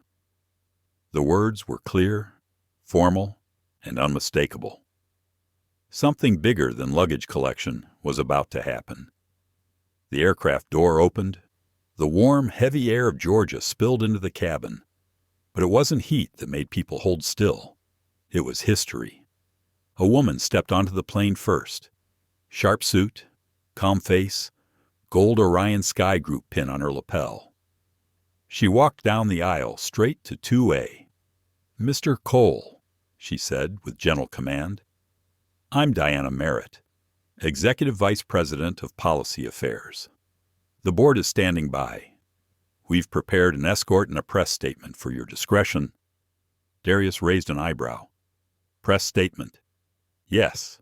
The words were clear, formal, and unmistakable. Something bigger than luggage collection was about to happen. The aircraft door opened. The warm, heavy air of Georgia spilled into the cabin. But it wasn't heat that made people hold still. It was history. A woman stepped onto the plane first. Sharp suit, calm face, gold Orion Sky Group pin on her lapel. She walked down the aisle straight to 2A. "Mr. Cole," she said with gentle command. "I'm Diana Merritt, Executive Vice President of Policy Affairs. The board is standing by. We've prepared an escort and a press statement for your discretion." Darius raised an eyebrow. "Press statement?" "Yes.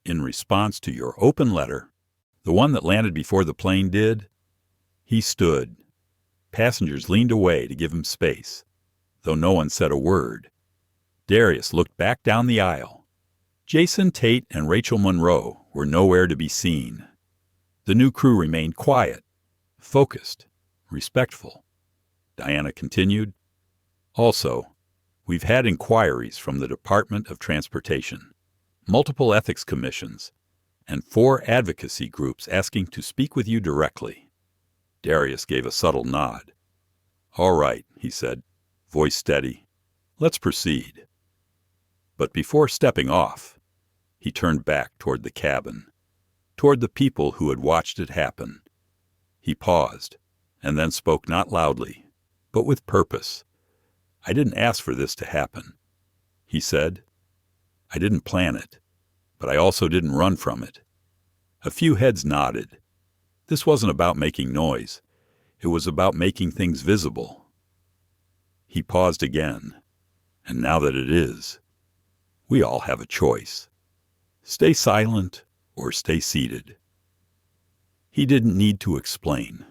In response to your open letter, the one that landed before the plane did." He stood. Passengers leaned away to give him space, though no one said a word. Darius looked back down the aisle. Jason Tate and Rachel Monroe were nowhere to be seen. The new crew remained quiet, focused, respectful. Diana continued, "Also, we've had inquiries from the Department of Transportation, multiple ethics commissions, and 4 advocacy groups asking to speak with you directly." Darius gave a subtle nod. "All right," he said, voice steady. "Let's proceed." But before stepping off, he turned back toward the cabin, toward the people who had watched it happen. He paused, and then spoke not loudly, but with purpose. "I didn't ask for this to happen," he said. "I didn't plan it, but I also didn't run from it." A few heads nodded. This wasn't about making noise. It was about making things visible. He paused again. "And now that it is, we all have a choice. Stay silent or stay seated." He didn't need to explain.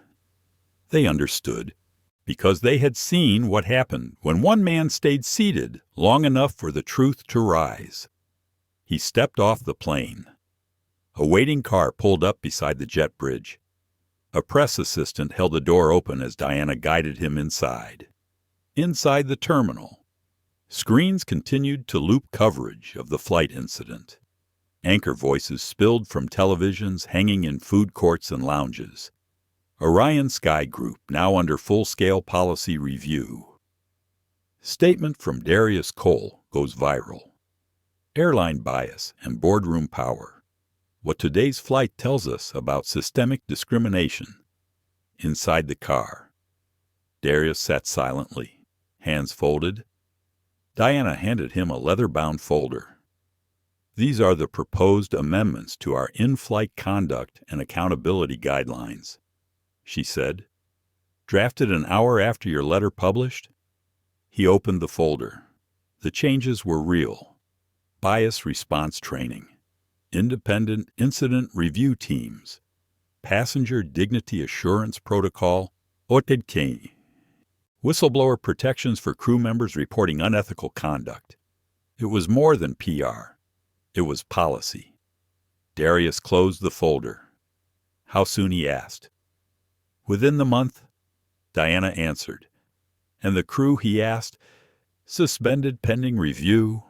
They understood, because they had seen what happened when one man stayed seated long enough for the truth to rise. He stepped off the plane. A waiting car pulled up beside the jet bridge. A press assistant held the door open as Diana guided him inside. Inside the terminal, screens continued to loop coverage of the flight incident. Anchor voices spilled from televisions hanging in food courts and lounges. Orion Sky Group now under full-scale policy review. Statement from Darius Cole goes viral. Airline bias and boardroom power. What today's flight tells us about systemic discrimination. Inside the car. Darius sat silently, hands folded. Diana handed him a leather-bound folder. "These are the proposed amendments to our in-flight conduct and accountability guidelines," she said. "Drafted an hour after your letter published." He opened the folder. The changes were real. Bias response training. Independent incident review teams. Passenger dignity assurance protocol. OTDK. Whistleblower protections for crew members reporting unethical conduct. It was more than PR. It was policy. Darius closed the folder. "How soon?" he asked. "Within the month," Diana answered. "And the crew?" he asked. "Suspended pending review.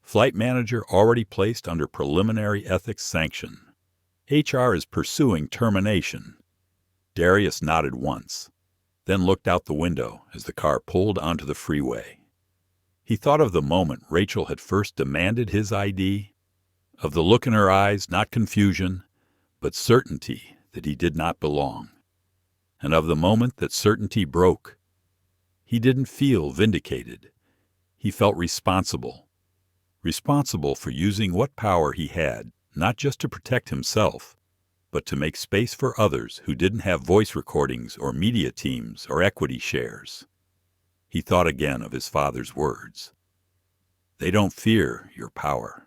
Flight manager already placed under preliminary ethics sanction. HR is pursuing termination." Darius nodded once, then looked out the window as the car pulled onto the freeway. He thought of the moment Rachel had first demanded his ID, of the look in her eyes, not confusion, but certainty that he did not belong. and of the moment that certainty broke. He didn't feel vindicated. He felt responsible. Responsible for using what power he had, not just to protect himself, but to make space for others who didn't have voice recordings or media teams or equity shares. He thought again of his father's words. They don't fear your power.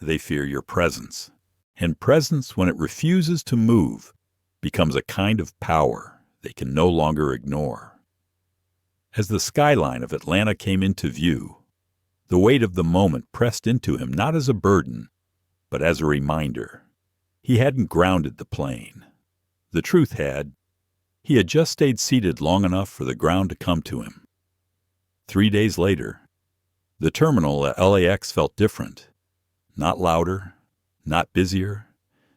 They fear your presence. And presence, when it refuses to move, becomes a kind of power they can no longer ignore. As the skyline of Atlanta came into view, the weight of the moment pressed into him not as a burden, but as a reminder. He hadn't grounded the plane. The truth he had just stayed seated long enough for the ground to come to him. 3 days later, the terminal at LAX felt different. Not louder, not busier,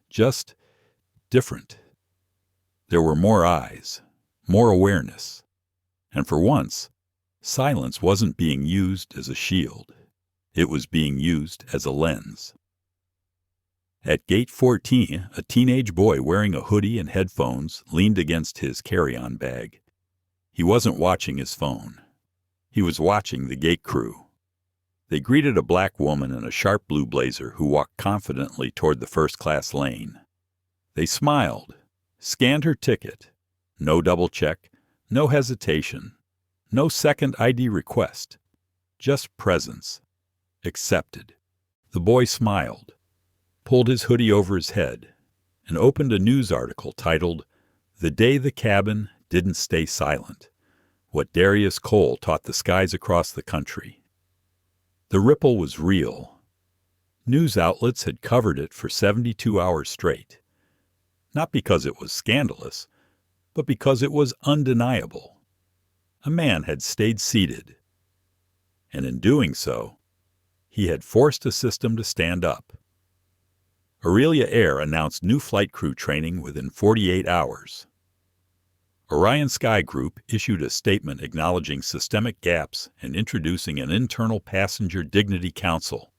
just different. There were more eyes, more awareness, and for once, silence wasn't being used as a shield. It was being used as a lens. At gate 14, a teenage boy wearing a hoodie and headphones leaned against his carry-on bag. He wasn't watching his phone. He was watching the gate crew. They greeted a black woman in a sharp blue blazer who walked confidently toward the first-class lane. They smiled, scanned her ticket. No double check, no hesitation, no second ID request. Just presence. Accepted. The boy smiled, pulled his hoodie over his head, and opened a news article titled, "The Day the Cabin Didn't Stay Silent: What Darius Cole Taught the Skies Across the Country." The ripple was real. News outlets had covered it for 72 hours straight. Not because it was scandalous, but because it was undeniable. A man had stayed seated, and in doing so, he had forced a system to stand up. Aurelia Air announced new flight crew training within 48 hours. Orion Sky Group issued a statement acknowledging systemic gaps and introducing an internal passenger dignity council.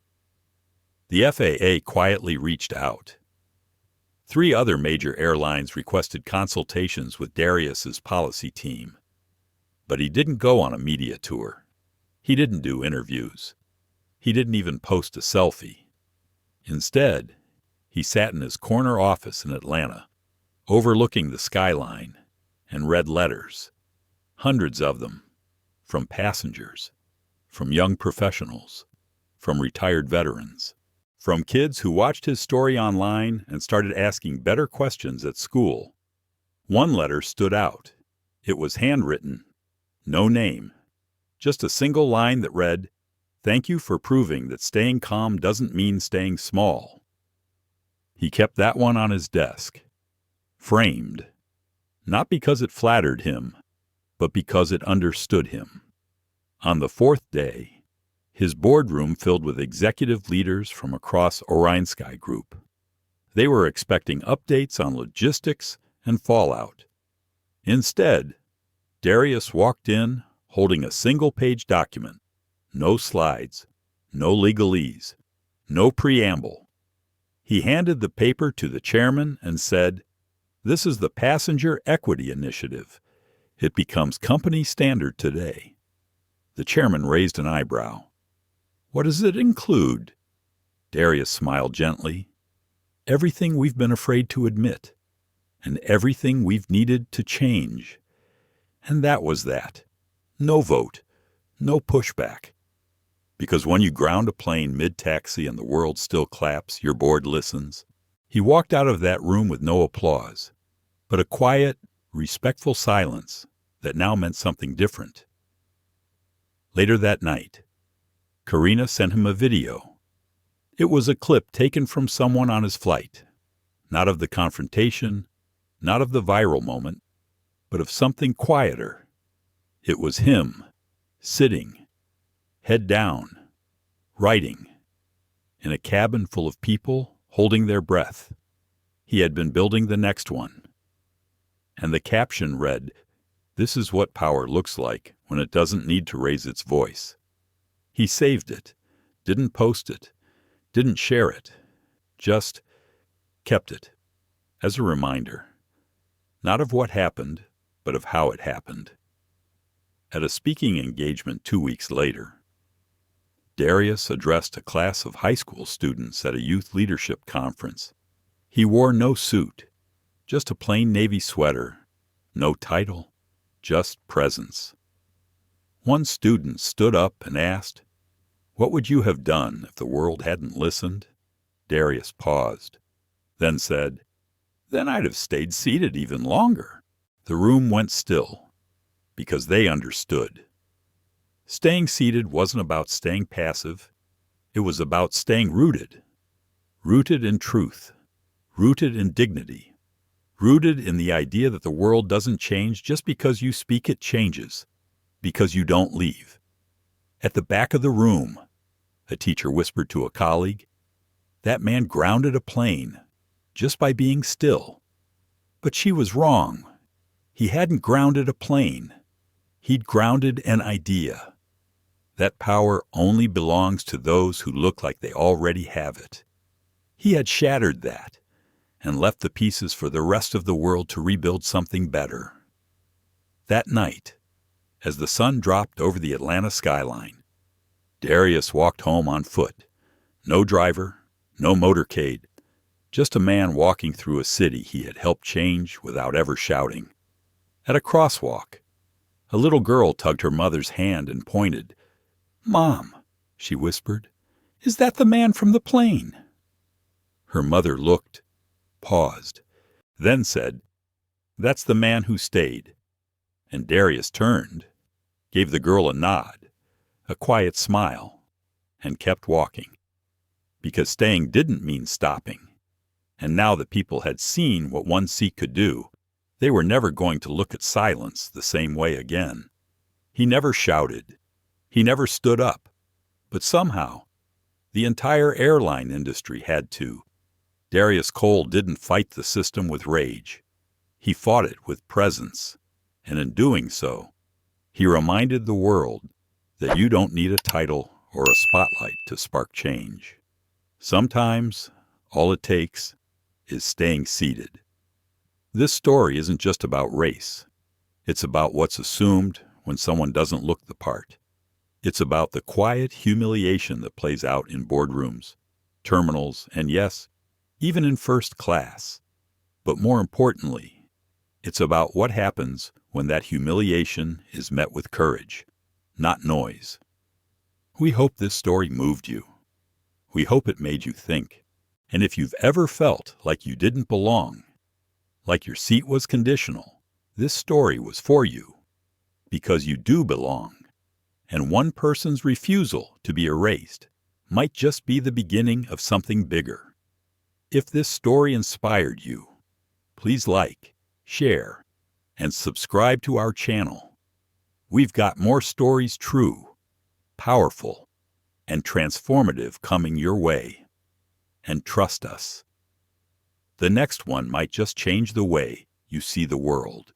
The FAA quietly reached out. 3 other major airlines requested consultations with Darius's policy team. But he didn't go on a media tour. He didn't do interviews. He didn't even post a selfie. Instead, he sat in his corner office in Atlanta, overlooking the skyline, and read letters, hundreds of them, from passengers, from young professionals, from retired veterans, from kids who watched his story online and started asking better questions at school. One letter stood out. It was handwritten, no name, just a single line that read, "Thank you for proving that staying calm doesn't mean staying small." He kept that one on his desk, framed, not because it flattered him, but because it understood him. On the 4th day, his boardroom filled with executive leaders from across Orion Sky Group. They were expecting updates on logistics and fallout. Instead, Darius walked in holding a single-page document, no slides, no legalese, no preamble. He handed the paper to the chairman and said, "This is the Passenger Equity Initiative. It becomes company standard today." The chairman raised an eyebrow. "What does it include?" Darius smiled gently. "Everything we've been afraid to admit, and everything we've needed to change." And that was that. No vote, no pushback. Because when you ground a plane mid-taxi and the world still claps, your board listens. He walked out of that room with no applause, but a quiet, respectful silence that now meant something different. Later that night, Karina sent him a video. It was a clip taken from someone on his flight, not of the confrontation, not of the viral moment, but of something quieter. It was him, sitting, head down, writing, in a cabin full of people holding their breath. He had been building the next one. And the caption read, "This is what power looks like when it doesn't need to raise its voice." He saved it, didn't post it, didn't share it, just kept it as a reminder, not of what happened, but of how it happened. At a speaking engagement 2 weeks later, Darius addressed a class of high school students at a youth leadership conference. He wore no suit, just a plain navy sweater, no title, just presence. One student stood up and asked, "What would you have done if the world hadn't listened?" Darius paused, then said, "Then I'd have stayed seated even longer." The room went still, because they understood. Staying seated wasn't about staying passive. It was about staying rooted. Rooted in truth. Rooted in dignity. Rooted in the idea that the world doesn't change just because you speak it changes, because you don't leave. At the back of the room, a teacher whispered to a colleague, that man grounded a plane just by being still. But she was wrong. He hadn't grounded a plane. He'd grounded an idea. That power only belongs to those who look like they already have it. He had shattered that and left the pieces for the rest of the world to rebuild something better. That night, as the sun dropped over the Atlanta skyline, Darius walked home on foot. No driver, no motorcade, just a man walking through a city he had helped change without ever shouting. At a crosswalk, a little girl tugged her mother's hand and pointed. "Mom," she whispered, "is that the man from the plane?" Her mother looked, paused, then said, "That's the man who stayed." And Darius turned, gave the girl a nod, a quiet smile, and kept walking. Because staying didn't mean stopping. And now that people had seen what one seat could do, they were never going to look at silence the same way again. He never shouted. He never stood up. But somehow, the entire airline industry had to. Darius Cole didn't fight the system with rage. He fought it with presence. And in doing so, he reminded the world that you don't need a title or a spotlight to spark change. Sometimes, all it takes is staying seated. This story isn't just about race. It's about what's assumed when someone doesn't look the part. It's about the quiet humiliation that plays out in boardrooms, terminals, and yes, even in first class. But more importantly, it's about what happens when that humiliation is met with courage, not noise. We hope this story moved you. We hope it made you think. And if you've ever felt like you didn't belong, like your seat was conditional, this story was for you. Because you do belong. And one person's refusal to be erased might just be the beginning of something bigger. If this story inspired you, please like, share, and subscribe to our channel. We've got more stories true, powerful, and transformative coming your way. And trust us, the next one might just change the way you see the world.